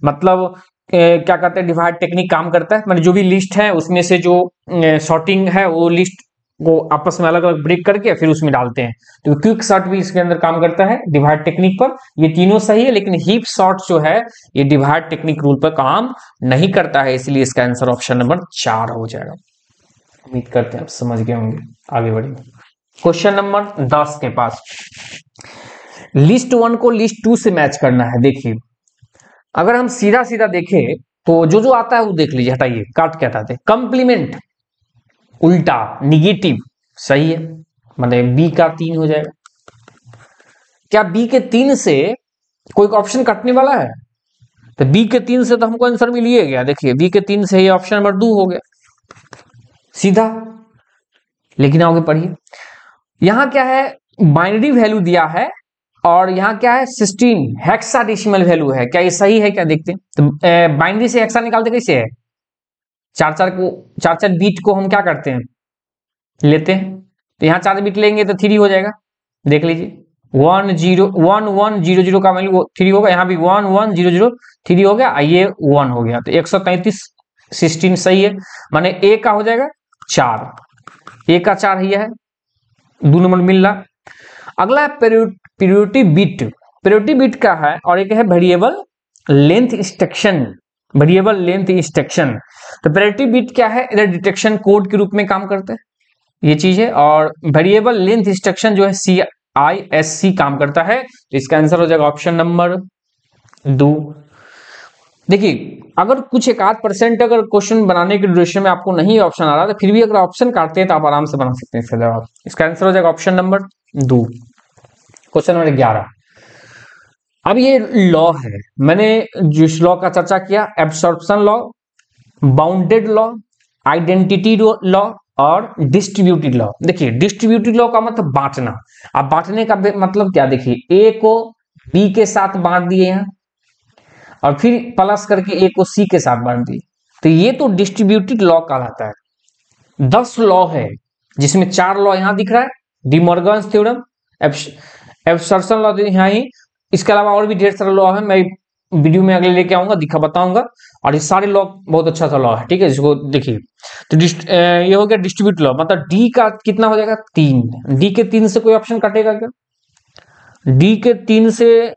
मतलब क्या कहते हैं, डिवाइड टेक्निक काम करता है। मतलब जो भी लिस्ट है उसमें से जो सॉर्टिंग है वो लिस्ट को आपस में अलग अलग ब्रेक करके फिर उसमें डालते हैं, तो क्विक सॉर्ट भी इसके अंदर काम करता है डिवाइड टेक्निक पर। ये तीनों सही है, लेकिन हीप सॉर्ट जो है ये डिवाइड टेक्निक रूल पर काम नहीं करता है, इसलिए इसका आंसर ऑप्शन नंबर 4 हो जाएगा। उम्मीद करते हैं आप समझ गए होंगे। आगे बढ़ेंगे क्वेश्चन नंबर 10 के पास, लिस्ट 1 को लिस्ट 2 से मैच करना है। देखिए अगर हम सीधा सीधा देखें तो जो जो आता है वो देख लीजिए, हटाइए, काट के हटाते। कंप्लीमेंट उल्टा निगेटिव सही है, मतलब बी का 3 हो जाएगा। क्या बी के 3 से कोई ऑप्शन कटने वाला है? तो बी के 3 से तो हमको आंसर मिल ही गया। देखिए बी के 3 से ये ऑप्शन नंबर 2 हो गया सीधा। लेकिन आगे पढ़िए, यहां क्या है, बाइनरी वैल्यू दिया है और यहां क्या है 16 हेक्साडेसिमल वैल्यू है। क्या ये सही है? क्या देखते हैं। तो बाइनरी से हेक्सा निकालते कैसे है, चार चार बीट को हम क्या करते हैं, लेते हैं। तो यहाँ 4 बीट लेंगे तो 3 हो जाएगा। देख लीजिए 1 0 1 1 0 0 का वैल्यू 3 होगा, यहाँ भी 1 1 0 0 3 हो गया, ये 1 हो गया। तो 133 16 सही है, माने ए का हो जाएगा 4, ए का 4 ही है, 2 नंबर मिल रहा। अगला है प्रियोरिटी बिट। प्रियोरिटी बिट का है और एक है variable length instruction, variable length instruction. तो प्रियोरिटी बिट क्या है, इधर डिटेक्शन कोड के रूप में काम करता है ये चीज है, और वेरिएबल लेंथ इंस्ट्रक्शन जो है ISC काम करता है। तो इसका आंसर हो जाएगा ऑप्शन नंबर 2। देखिए अगर कुछ एक आध % अगर क्वेश्चन बनाने के ड्यूरेशन में आपको नहीं ऑप्शन आ रहा तो फिर भी अगर ऑप्शन काटते हैं तो आप आराम से बना सकते हैं इसका जवाब। इसका आंसर हो जाएगा ऑप्शन नंबर 2। Question number 11। अब ये लॉ है, मैंने जिस लॉ का चर्चा किया, absorption law, bounded law, identity law और डिस्ट्रीब्यूटेड लॉ। देखिए डिस्ट्रीब्यूटेड लॉ का मतलब बांटना। अब बांटने का मतलब क्या, देखिए ए को बी के साथ बांट दिए हैं और फिर प्लस करके ए को सी के साथ बांट दिए, तो ये तो डिस्ट्रीब्यूटेड लॉ कहलाता है। 10 लॉ है जिसमें 4 लॉ यहां दिख रहा है, D Morgan's theorem, absorption law यहाँ ही, इसके अलावा और भी ढेर सारे लॉ है, मैं वीडियो में अगले लेके आऊंगा, बताऊंगा। और ये सारे लॉ बहुत अच्छा सा लॉ है, ठीक है, इसको देखिए। तो ये हो गया डिस्ट्रीब्यूट लॉ, मतलब डी का कितना हो जाएगा 3। डी के 3 से कोई ऑप्शन कटेगा क्या? डी के 3 से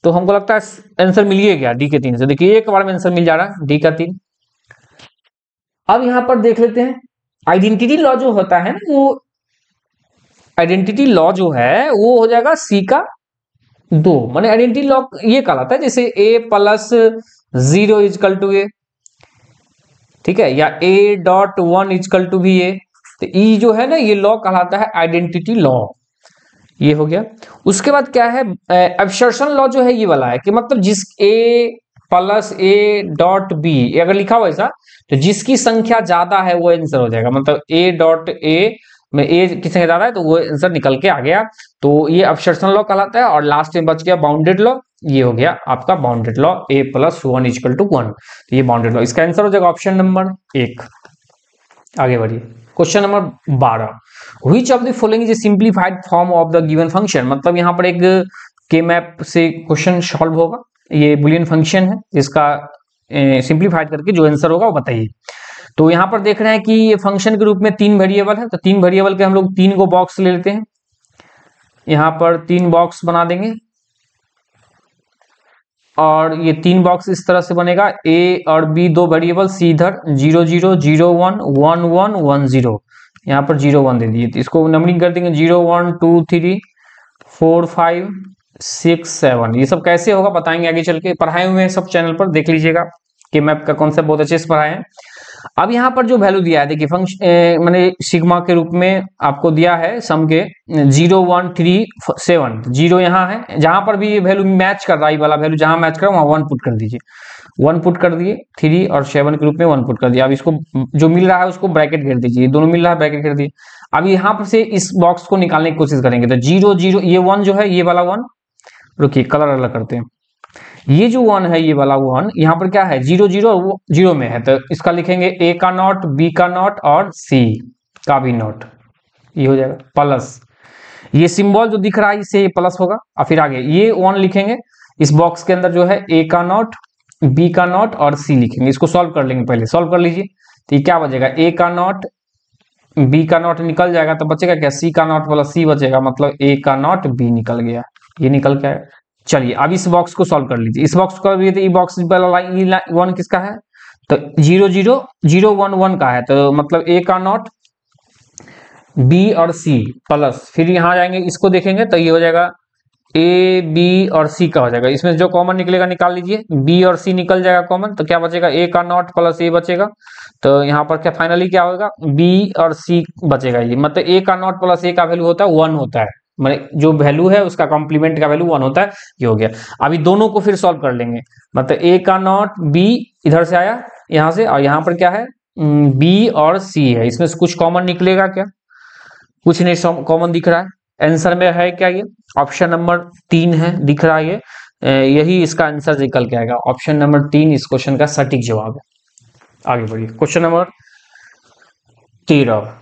तो हमको लगता है आंसर मिल ही गया। डी के 3 से देखिए एक बार में आंसर मिल जा रहा है, डी का 3। अब यहां पर देख लेते हैं आइडेंटिटी लॉ जो होता है ना, वो आइडेंटिटी लॉ जो है वो हो जाएगा सी का 2। माने आइडेंटिटी लॉ ये कहलाता है जैसे a प्लस 0 इजकल टू ए, ठीक है, या a.1 इजकल टू भी ए। तो ये जो है ना ये लॉ कहलाता है आइडेंटिटी लॉ। ये हो गया। उसके बाद क्या है, एब्सर्शन लॉ जो है ये वाला है कि मतलब जिस a प्लस a.b अगर लिखा हुआ ऐसा तो जिसकी संख्या ज्यादा है वो आंसर हो जाएगा। मतलब a.a में ए की संख्या ज्यादा है तो वो आंसर निकल के आ गया। तो ये एब्सर्शन लॉ कहलाता है। और लास्ट में बच गया बाउंडेड लॉ, ये हो गया आपका bounded law, a plus 1 equal to 1। तो ये बाउंडेड लॉ, इसका आंसर हो जाएगा ऑप्शन नंबर 1। आगे बढ़िए question number 12। Which of the following is a simplified form of the given function. मतलब यहाँ पर एक के मैप से क्वेश्चन सॉल्व होगा, ये बुलियन फंक्शन है, इसका सिंप्लीफाइड करके जो आंसर होगा वो बताइए। तो यहां पर देख रहे हैं कि ये फंक्शन के रूप में 3 वेरिएबल है, तो 3 वेरिएबल के हम लोग 3 को बॉक्स ले लेते हैं। यहां पर 3 बॉक्स बना देंगे और ये 3 बॉक्स इस तरह से बनेगा। ए और बी 2 वेरिएबल, सी इधर 0 0 0 1 1 1 1 0, यहाँ पर 0 1 दे दिए। तो इसको नंबरिंग कर देंगे 0 1 2 3 4 5 6 7। ये सब कैसे होगा बताएंगे आगे चल के, पढ़ाए हुए हैं सब चैनल पर, देख लीजिएगा कि मैप का कॉन्सेप्ट बहुत अच्छे से पढ़ाए हैं। अब यहाँ पर जो वैल्यू दिया है देखिए फंक्शन मैंने सिग्मा के रूप में आपको दिया है सम के 0 1 3 7। 0 यहाँ है, जहां पर भी ये वैल्यू मैच कर रहा है, ये वाला वैल्यू जहां मैच कर रहा है वहां 1 पुट कर दीजिए। 1 पुट कर दिए, 3 और 7 के रूप में 1 पुट कर दिया। अब इसको जो मिल रहा है उसको ब्रैकेट घेर दीजिए, दोनों मिल रहा है ब्रैकेट घेर दिए। अब यहाँ पर से इस बॉक्स को निकालने की कोशिश करेंगे। तो 0 0 ये 1 जो है, ये वाला 1, रुकिए कलर अलग करते हैं। ये जो 1 है, ये वाला 1 यहाँ पर क्या है 0 0 वो 0 में है, तो इसका लिखेंगे a का नॉट, b का नॉट और c का भी नॉट। ये हो जाएगा प्लस, ये सिंबल जो दिख रहा है इससे ये प्लस होगा। और फिर आगे ये 1 लिखेंगे इस बॉक्स के अंदर, जो है a का नॉट, b का नॉट और c लिखेंगे। इसको सॉल्व कर लेंगे, पहले सॉल्व कर लीजिए। तो ये क्या बचेगा, a का नॉट, b का नॉट निकल जाएगा तो बचेगा क्या, c का नॉट प्लस c बचेगा, मतलब a का नॉट b निकल गया, ये निकल के आएगा। चलिए अब इस बॉक्स को सॉल्व कर लीजिए। इस बॉक्स को कर तो ये बॉक्स वाला 1 किसका है, तो 0 0 0 1 1 का है, तो मतलब a का नॉट, b और c प्लस, फिर यहाँ जाएंगे इसको देखेंगे तो ये हो जाएगा a b और c का हो जाएगा। इसमें जो कॉमन निकलेगा निकाल लीजिए, b और c निकल जाएगा कॉमन, तो क्या बचेगा a का नॉट प्लस a बचेगा। तो यहाँ पर क्या फाइनली क्या होगा, b और c बचेगा। ये मतलब a का नॉट प्लस a का वैल्यू होता है 1 होता है, मतलब जो वैल्यू है उसका कॉम्प्लीमेंट का वैल्यू 1 होता है। ये हो गया। अभी दोनों को फिर सॉल्व कर लेंगे, मतलब a का नॉट b इधर से आया यहाँ से, और यहाँ पर क्या है b और c है, इसमें से कुछ कॉमन निकलेगा क्या, कुछ नहीं कॉमन दिख रहा है। आंसर में है क्या, ये ऑप्शन नंबर 3 है, दिख रहा है ये, यही इसका आंसर निकल के आएगा। ऑप्शन नंबर 3 इस क्वेश्चन का सटीक जवाब है। आगे बढ़िए क्वेश्चन नंबर 13।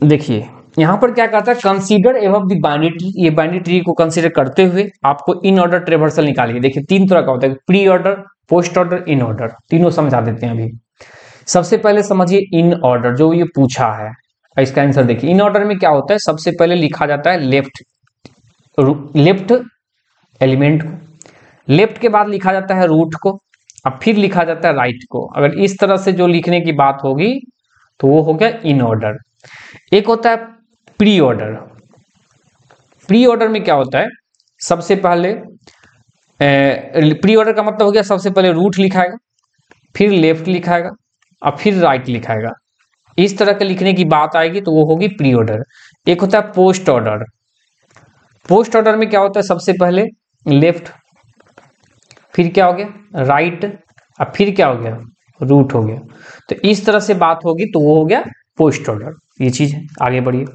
देखिए यहां पर क्या कहता है, consider above the binary tree. ये बाइनरी ट्री को कंसीडर करते हुए आपको इन ऑर्डर ट्रेवर्सल निकालिए। देखिए 3 तरह का होता है, pre order, post order, in order, तीनों समझा देते हैं अभी। सबसे पहले समझिए इन ऑर्डर जो ये पूछा है, इसका आंसर देखिए। इन ऑर्डर में क्या होता है, सबसे पहले लिखा जाता है लेफ्ट एलिमेंट को, लेफ्ट के बाद लिखा जाता है रूट को, अब फिर लिखा जाता है राइट को। अगर इस तरह से जो लिखने की बात होगी तो वो हो गया इन ऑर्डर। एक होता है प्री ऑर्डर। प्री ऑर्डर में क्या होता है, सबसे पहले प्री ऑर्डर का मतलब हो गया सबसे पहले रूट लिखाएगा, फिर लेफ्ट लिखाएगा और फिर राइट लिखाएगा। इस तरह के लिखने की बात आएगी तो वो होगी प्री ऑर्डर। एक होता है पोस्ट ऑर्डर। पोस्ट ऑर्डर में क्या होता है, सबसे पहले लेफ्ट, फिर क्या हो गया राइट और फिर क्या हो गया रूट हो गया। तो इस तरह से बात होगी तो वो हो गया पोस्ट ऑर्डर। ये चीज है, आगे बढ़िए।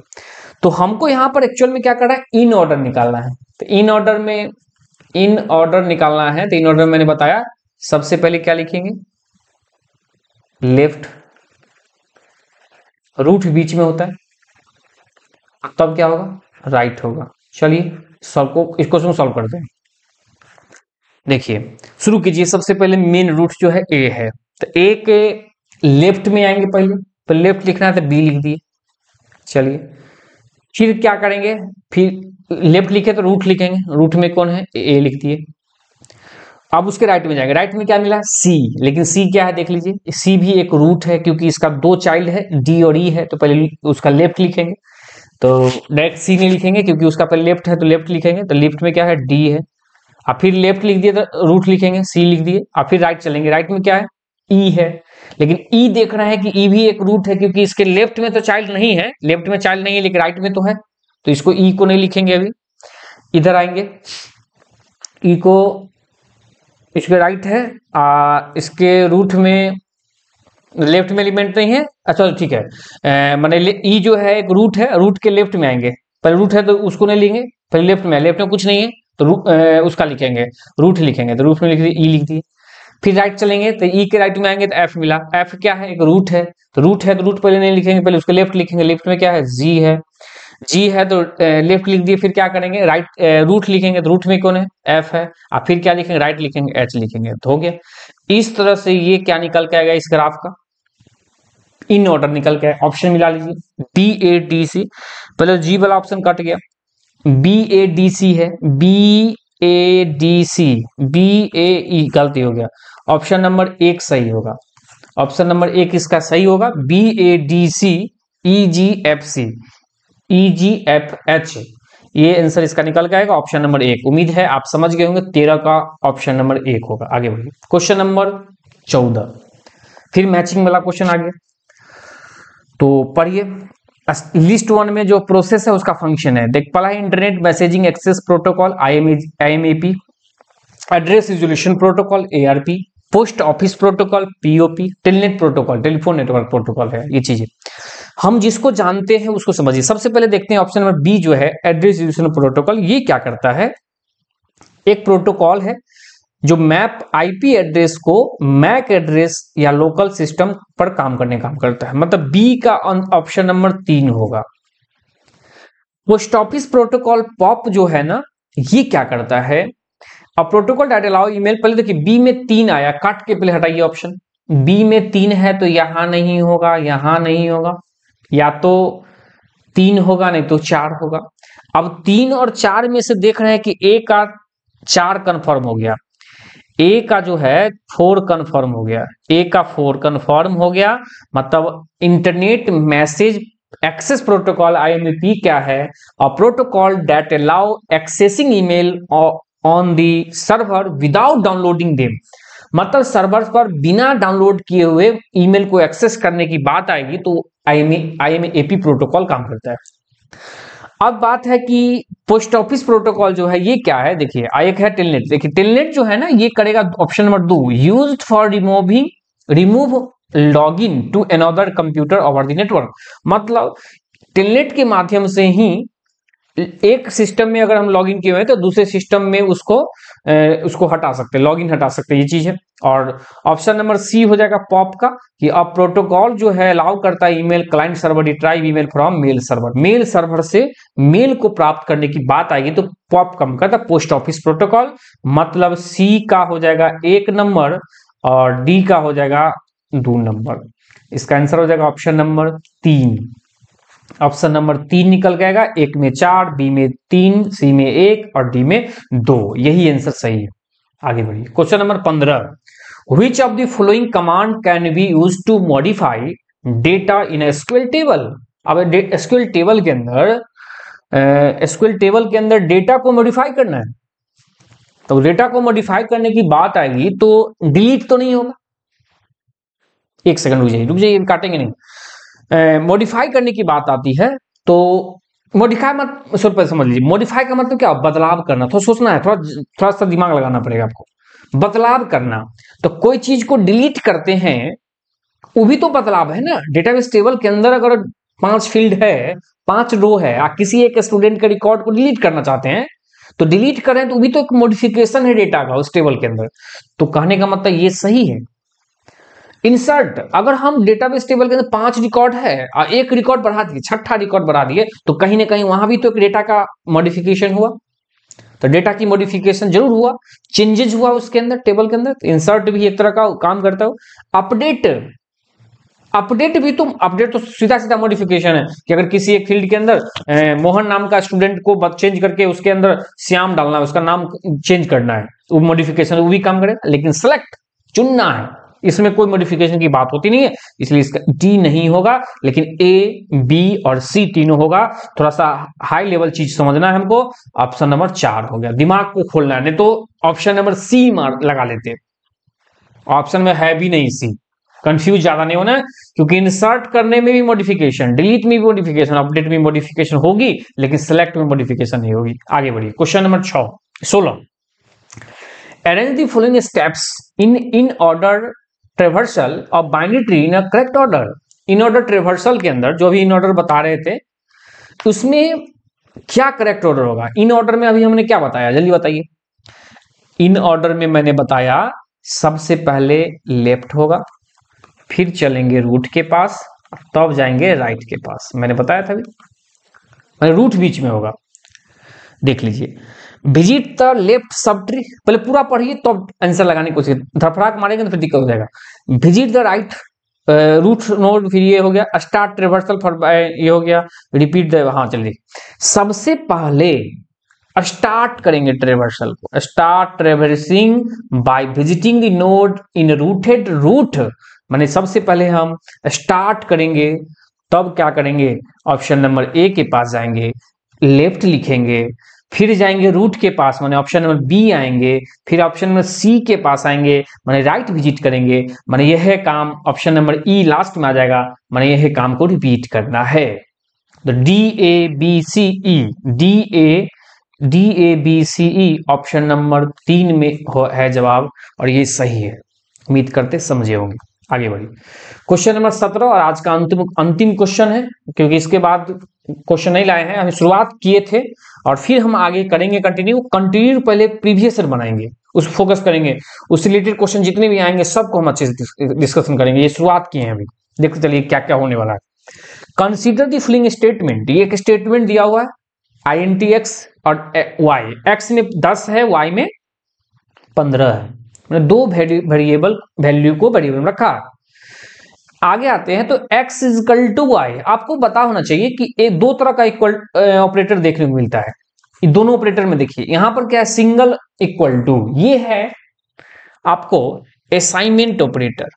तो हमको यहाँ पर एक्चुअल में क्या करना है, इन ऑर्डर निकालना है। तो इन ऑर्डर निकालना है, तो इन ऑर्डर मैंने बताया सबसे पहले क्या लिखेंगे, लेफ्ट, रूट बीच में होता है, तब क्या होगा राइट होगा। चलिए इस क्वेश्चन को सॉल्व करते हैं। देखिए शुरू कीजिए, सबसे पहले मेन रूट जो है ए है, तो ए के लेफ्ट में आएंगे, पहले लेफ्ट लिखना है तो बी लिख दिए। चलिए फिर क्या करेंगे, फिर लेफ्ट लिखे तो रूट लिखेंगे, रूट में कौन है ए लिख दिए। अब उसके राइट में जाएंगे, राइट में क्या मिला सी, लेकिन सी क्या है देख लीजिए, सी भी एक रूट है क्योंकि इसका दो चाइल्ड है डी और ई है, तो पहले उसका लेफ्ट लिखेंगे। तो डायरेक्ट सी नहीं लिखेंगे क्योंकि उसका पहले लेफ्ट है, तो लेफ्ट लिखेंगे। तो लेफ्ट में क्या है डी है, और फिर लेफ्ट लिख दिए तो रूट लिखेंगे, सी लिख दिए, और फिर राइट चलेंगे, राइट में क्या है ई है, लेकिन ई देख रहे हैं कि ई भी एक रूट है क्योंकि इसके लेफ्ट में तो चाइल्ड नहीं है, लेफ्ट में चाइल्ड नहीं है लेकिन राइट में तो है, तो इसको ई को नहीं लिखेंगे। अभी इधर आएंगे, ई को इसके राइट है, इसके रूट में लेफ्ट में एलिमेंट नहीं है, अच्छा ठीक है, मैंने ई जो है एक रूट है, रूट के लेफ्ट में आएंगे, पहले रूट है तो उसको नहीं लेंगे, पहले लेफ्ट में कुछ नहीं है तो उसका लिखेंगे, रूट लिखेंगे, तो रूट में लिख दिए ई लिख दिए। फिर राइट चलेंगे तो ई के राइट में आएंगे तो एफ मिला, एफ क्या है एक रूट है, तो रूट पहले नहीं लिखेंगे, पहले उसके लेफ्ट लिखेंगे, लेफ्ट में क्या है जी है, जी है तो लेफ्ट लिख दिए। फिर क्या करेंगे राइट रूट लिखेंगे, तो रूट में कौन है एफ है, और फिर क्या लिखेंगे राइट लिखेंगे एच लिखेंगे, तो हो गया। इस तरह से ये क्या निकल के आएगा इस ग्राफ का, इन ऑर्डर निकल के ऑप्शन मिला लीजिए बी ए डी सी, पहले जी वाला ऑप्शन कट गया, बी ए डी सी है, B A D C, B A E गलती हो गया, ऑप्शन नंबर एक सही होगा, ऑप्शन नंबर एक इसका सही होगा, B A D C E G F C E G F H, ये आंसर इसका निकल के आएगा ऑप्शन नंबर एक। उम्मीद है आप समझ गए होंगे, 13 का ऑप्शन नंबर एक होगा। आगे बढ़िए, क्वेश्चन नंबर 14, फिर मैचिंग वाला क्वेश्चन आ गया, तो पढ़िए। लिस्ट वन में जो प्रोसेस है उसका फंक्शन है, देख पहला है internet messaging access protocol IMAP, address resolution protocol ARP, post office protocol POP, telnet protocol telephone network protocol है। ये चीजें हम जिसको जानते हैं उसको समझिए। सबसे पहले देखते हैं ऑप्शन नंबर बी जो है एड्रेस रिजोल्यूशन प्रोटोकॉल। ये क्या करता है, एक प्रोटोकॉल है जो मैप IP एड्रेस को मैक एड्रेस या लोकल सिस्टम पर काम करता है, मतलब बी का ऑप्शन नंबर 3 होगा। पोस्ट ऑफिस प्रोटोकॉल POP जो है ना, ये क्या करता है, अब प्रोटोकॉल दैट अलाउ ईमेल, पहले देखिए बी में 3 आया, काट के पहले हटाइए ऑप्शन, बी में 3 है तो यहां नहीं होगा, यहां नहीं होगा, या तो 3 होगा नहीं तो 4 होगा। अब 3 और 4 में से देख रहे हैं कि ए का 4 कंफर्म हो गया, ए का जो है 4 कंफर्म हो गया, ए का 4 कंफर्म हो गया, मतलब internet message access protocol IMAP क्या है, a protocol that allow accessing email on the server without downloading them, मतलब सर्वर पर बिना डाउनलोड किए हुए ईमेल को एक्सेस करने की बात आएगी तो IMAP प्रोटोकॉल काम करता है। अब बात है कि पोस्ट ऑफिस प्रोटोकॉल जो है ये क्या है, देखिए एक है टेलनेट, देखिए टेलनेट जो है ना ये करेगा option number 2, used for remove login to another computer over the network, मतलब टेलनेट के माध्यम से ही एक सिस्टम में अगर हम लॉगिन किए हुए हैं तो दूसरे सिस्टम में उसको हटा सकते हैं, लॉगिन हटा सकते हैं, ये चीज है। और ऑप्शन नंबर सी हो जाएगा पॉप का, कि अब प्रोटोकॉल जो है अलाउ करता है email client server retrieve email from mail server से मेल को प्राप्त करने की बात आएगी तो पॉप कम करता है पोस्ट ऑफिस प्रोटोकॉल, मतलब सी का हो जाएगा 1 नंबर और डी का हो जाएगा 2 नंबर। इसका आंसर हो जाएगा ऑप्शन नंबर 3, ऑप्शन नंबर 3 निकल गएगा, 1 में 4, बी में 3, सी में 1 और डी में 2, यही आंसर सही है। आगे बढ़िए, question number 15, which of the following command can be used to modify data in SQL table. अब SQL टेबल के अंदर एसक्यूएल टेबल के अंदर डेटा को मॉडिफाई करना है, तो डेटा को मॉडिफाई करने की बात आएगी तो डिलीट तो नहीं होगा। एक सेकंड रुक जाइए, काटेंगे नहीं। मॉडिफाई करने की बात आती है तो मॉडिफाई मत सर समझ लीजिए, मॉडिफाई का मतलब क्या, बदलाव करना। थोड़ा सोचना है, थोड़ा सा दिमाग लगाना पड़ेगा आपको। बदलाव करना, तो कोई चीज को डिलीट करते हैं वो भी तो बदलाव है ना। डेटाबेस टेबल के अंदर अगर 5 फील्ड है, 5 रो है, आप किसी एक स्टूडेंट के रिकॉर्ड को डिलीट करना चाहते हैं तो डिलीट करें तो वो भी तो एक मॉडिफिकेशन है डेटा का उस टेबल के अंदर। तो कहने का मतलब ये सही है। इंसर्ट, अगर हम डेटाबेस टेबल के अंदर 5 रिकॉर्ड है और एक रिकॉर्ड बढ़ा दिए, 6ठा रिकॉर्ड बढ़ा दिए, तो कहीं ना कहीं वहां भी तो एक डेटा का मॉडिफिकेशन हुआ। तो डेटा की मॉडिफिकेशन जरूर हुआ, चेंजेस हुआ उसके अंदर, टेबल के अंदर। तो इंसर्ट भी एक तरह का काम करता है। अपडेट, अपडेट भी तो, अपडेट तो सीधा सीधा मॉडिफिकेशन है कि अगर किसी एक फील्ड के अंदर मोहन नाम का स्टूडेंट को चेंज करके उसके अंदर श्याम डालना है, उसका नाम चेंज करना है, वो मॉडिफिकेशन वो भी काम करेगा। लेकिन सेलेक्ट, चुनना है, इसमें कोई मॉडिफिकेशन की बात होती नहीं है, इसलिए इसका डी नहीं होगा। लेकिन ए, बी और सी तीनों होगा। थोड़ा सा हाई लेवल चीज समझना है हमको। ऑप्शन नंबर 4 हो गया, दिमाग को खोलना है, नहीं तो ऑप्शन नंबर सी मार लगा लेते, ऑप्शन में है भी नहीं सी। कंफ्यूज ज्यादा नहीं होना है, क्योंकि इंसर्ट करने में भी मॉडिफिकेशन, डिलीट में भी मॉडिफिकेशन, अपडेट में मॉडिफिकेशन होगी, लेकिन सेलेक्ट में मॉडिफिकेशन नहीं होगी। आगे बढ़िए, question number 16। Arrange the following steps in order traversal of binary tree in a correct order. In order traversal के अंदर जो अभी इन ऑर्डर बता रहे थे, उसमें क्या करेक्ट ऑर्डर होगा? इन ऑर्डर में अभी हमने क्या बताया, जल्दी बताइए। इन ऑर्डर में मैंने बताया सबसे पहले लेफ्ट होगा, फिर चलेंगे रूट के पास, तब जाएंगे राइट के पास। मैंने बताया था अभी, रूट बीच में होगा। देख लीजिए, visit the left sub tree, पहले पूरा पढ़िए तो आंसर लगाने की कोशिश, धड़फड़ाक मारेंगे तो फिर दिक्कत हो जाएगा। Visit the right root node, फिर ये हो गया स्टार्ट ट्रेवर्सल फॉर, ये हो गया रिपीट द, हाँ चलिए सबसे पहले स्टार्ट करेंगे ट्रेवर्सल को, start traversing by visiting the node in rooted root. माने सबसे पहले हम स्टार्ट करेंगे, तब क्या करेंगे, ऑप्शन नंबर ए के पास जाएंगे, लेफ्ट लिखेंगे, फिर जाएंगे रूट के पास, माने ऑप्शन नंबर बी आएंगे, फिर ऑप्शन नंबर सी के पास आएंगे, माने राइट विजिट करेंगे। माने यह काम ऑप्शन नंबर ई लास्ट में आ जाएगा, माने यह काम को रिपीट करना है। तो D A B C E, D A B C E option number 3 में है जवाब, और ये सही है। उम्मीद करते समझे होंगे। आगे बढ़िए, क्वेश्चन नंबर 17 और आज का अंतिम क्वेश्चन है, क्योंकि इसके बाद क्वेश्चन नहीं लाए हैं, हम शुरुआत किए थे और फिर हम आगे करेंगे कंटिन्यू पहले प्रीवियस ईयर बनाएंगे, उस फोकस करेंगे, उस रिलेटेड क्वेश्चन जितने भी आएंगे सबको हम अच्छे से डिस्कशन करेंगे। ये शुरुआत किए हैं अभी, देखते चलिए क्या क्या होने वाला है। कंसीडर द फॉलोइंग स्टेटमेंट, ये एक स्टेटमेंट दिया हुआ है, INT x और y, x में 10 है, y में 15 है, मतलब दो वेरिएबल वैल्यू को वेरिएबल में रखा। आगे आते हैं तो x इक्वल टू वाई, आपको पता होना चाहिए कि एक दो तरह का इक्वल ऑपरेटर देखने को मिलता है। ये दोनों ऑपरेटर में देखिए, यहां पर क्या है, सिंगल इक्वल टू, ये है आपको असाइनमेंट ऑपरेटर,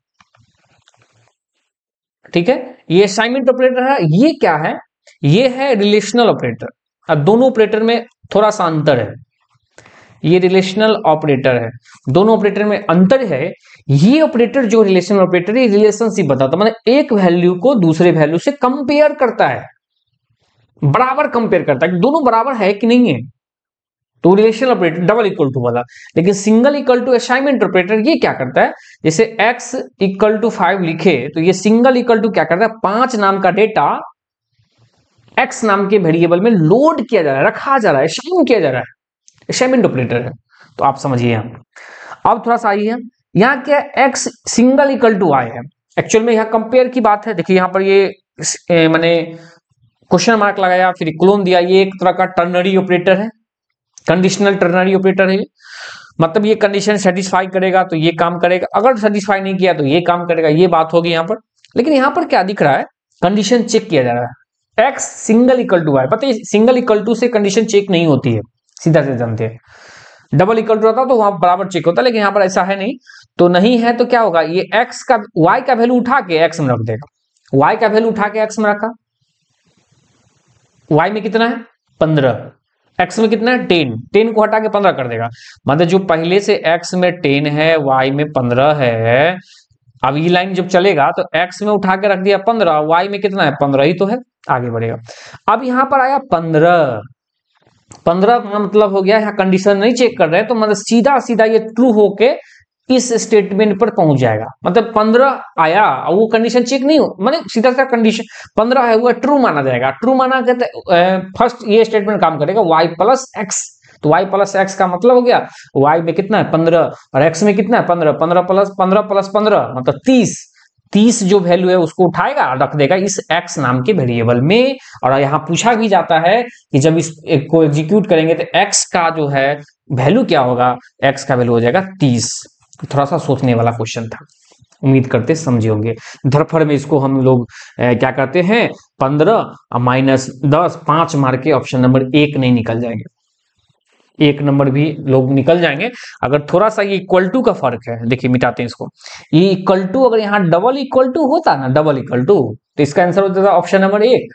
ठीक है, ये असाइनमेंट ऑपरेटर है। ये क्या है, ये है रिलेशनल ऑपरेटर। अब दोनों ऑपरेटर में थोड़ा सा अंतर है, ये रिलेशनल ऑपरेटर है, दोनों ऑपरेटर में अंतर है। ये ऑपरेटर जो रिलेशनल ऑपरेटर है, रिलेशनशिप बताता है, मतलब एक वैल्यू को दूसरे वैल्यू से कंपेयर करता है, बराबर कंपेयर करता है कि दोनों बराबर है कि नहीं है, तो relational operator double equal to वाला। लेकिन single equal to assignment operator ये क्या करता है, जैसे x इक्वल टू 5 लिखे तो ये सिंगल इक्वल टू क्या करता है, 5 नाम का डेटा x नाम के वेरिएबल में लोड किया जा रहा है, रखा जा रहा है, असाइन किया जा रहा है, असाइनमेंट ऑपरेटर है। तो आप समझिए यहां। अब थोड़ा सा आइए, यहां क्या x single equal to y है, एक्चुअल में यहां कंपेयर की बात है। देखिए यहां पर ये मैंने क्वेश्चन मार्क लगाया, फिर क्लोन दिया, ये एक तरह का टर्नरी ऑपरेटर है, कंडीशनल टर्नरी ऑपरेटर है। मतलब ये कंडीशन सेटिस्फाई करेगा तो ये काम करेगा, अगर सेटिस्फाई नहीं किया तो ये काम करेगा, ये बात होगी यहां पर। लेकिन यहां पर क्या दिख रहा है, कंडीशन चेक किया जा रहा है, x single equal to y। पता है सिंगल इक्वल टू से कंडीशन चेक नहीं होती है, सीधा से जानते हैं। डबल इक्वल टू रहता तो वहां बराबर चेक होता, लेकिन यहां पर ऐसा है नहीं, तो नहीं है तो क्या होगा, ये x का y का वैल्यू उठा के x में रख देगा, y का वैल्यू उठा के x में रखा, y में कितना है 15, एक्स में कितना है 10, 10 को हटा के 15 कर देगा। मतलब जो पहले से एक्स में 10 है, वाई में 15 है, अब ये लाइन जब चलेगा तो एक्स में उठा के रख दिया 15, वाई में कितना है 15 ही तो है, आगे बढ़ेगा। अब यहां पर आया 15, 15 का मतलब हो गया, यहाँ कंडीशन नहीं चेक कर रहे हैं तो मतलब सीधा सीधा ये ट्रू होके इस स्टेटमेंट पर पहुंच जाएगा। मतलब 15 आया और वो कंडीशन चेक नहीं हो, मतलब सीधा सीधा कंडीशन 15 है वो ट्रू माना जाएगा। ट्रू माना कहते फर्स्ट ये स्टेटमेंट काम करेगा y प्लस एक्स, तो y प्लस एक्स का मतलब हो गया y में कितना है 15 और x में कितना है 15, 15 प्लस 15 मतलब 30, 30 जो वैल्यू है उसको उठाएगा और रख देगा इस x नाम के वेरिएबल में। और यहाँ पूछा भी जाता है कि जब इस को एग्जीक्यूट करेंगे तो x का जो है वैल्यू क्या होगा, x का वैल्यू हो जाएगा 30। थोड़ा सा सोचने वाला क्वेश्चन था, उम्मीद करते समझे होंगे। धरफड़ में इसको हम लोग क्या करते हैं 15 माइनस 10, 5 मार के ऑप्शन नंबर 1 नहीं निकल जाएंगे, 1 नंबर भी लोग निकल जाएंगे। अगर थोड़ा सा ये इक्वल टू का फर्क है, देखिए मिटाते हैं इसको, ये इक्वल टू अगर यहाँ डबल इक्वल टू होता ना, डबल इक्वल टू, तो इसका आंसर हो जाता ऑप्शन नंबर 1,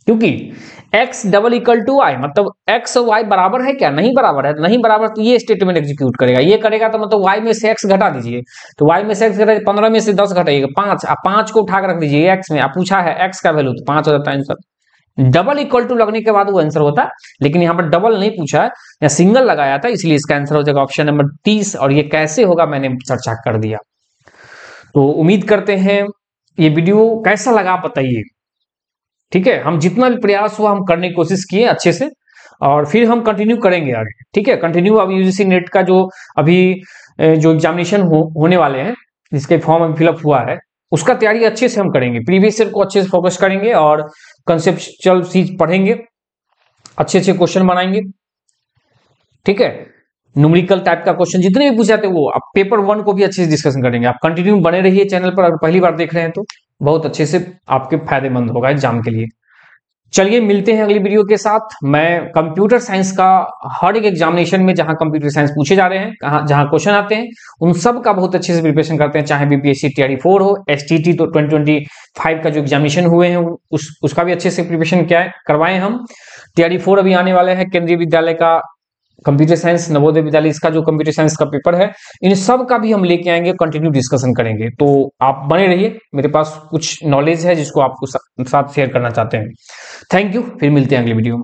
क्योंकि x double equal to y, मतलब x और y बराबर है क्या, नहीं बराबर है, नहीं बराबर तो ये स्टेटमेंट एग्जीक्यूट करेगा, ये करेगा तो मतलब y में से x घटा दीजिए, तो y में से x घटा 15 में से 10 घटाइएगा 5, आप 5 को उठा कर रख दीजिए x में, आप पूछा है x का वैल्यू तो 5 हो जाता है आंसर। डबल इक्वल टू लगने के बाद वो आंसर होता है, लेकिन यहाँ पर डबल नहीं पूछा है, या सिंगल लगाया था, इसलिए इसका आंसर हो जाएगा ऑप्शन नंबर 30। और ये कैसे होगा मैंने चर्चा कर दिया। तो उम्मीद करते हैं ये वीडियो कैसा लगा बताइए, ठीक है। हम जितना भी प्रयास हुआ हम करने की कोशिश किए अच्छे से, और फिर हम कंटिन्यू करेंगे आगे, ठीक है। कंटिन्यू अब यूजीसी नेट का जो अभी जो एग्जामिनेशन होने वाले हैं, जिसके फॉर्म अभी फिलअप हुआ है, उसका तैयारी अच्छे से हम करेंगे, प्रीवियस ईयर को अच्छे से फोकस करेंगे और कंसेप्चुअल चीज पढ़ेंगे, अच्छे अच्छे क्वेश्चन बनाएंगे, ठीक है। न्यूमेरिकल टाइप का क्वेश्चन जितने भी पूछे जाते हैं वो आप पेपर 1 को भी अच्छे से डिस्कशन करेंगे। आप कंटिन्यू बने रहिए चैनल पर, अगर पहली बार देख रहे हैं तो बहुत अच्छे से आपके फायदेमंद होगा एग्जाम के लिए। चलिए मिलते हैं अगली वीडियो के साथ। मैं कंप्यूटर साइंस का हर एक एग्जामिनेशन में जहां कंप्यूटर साइंस पूछे जा रहे हैं, जहां क्वेश्चन आते हैं, उन सब का बहुत अच्छे से प्रिपरेशन करते हैं, चाहे बीपीएससी टीआरई 4 हो, एसटीटी तो 2025 का जो एग्जामिनेशन हुए हैं उसका भी अच्छे से प्रिपरेशन क्या करवाए हम। टीआरई 4 अभी आने वाले हैं, केंद्रीय विद्यालय का कंप्यूटर साइंस, नवोदय विद्यालय इसका जो कंप्यूटर साइंस का पेपर है, इन सब का भी हम लेके आएंगे, कंटिन्यू डिस्कशन करेंगे। तो आप बने रहिए, मेरे पास कुछ नॉलेज है जिसको आपको साथ शेयर करना चाहते हैं। थैंक यू, फिर मिलते हैं अगली वीडियो में।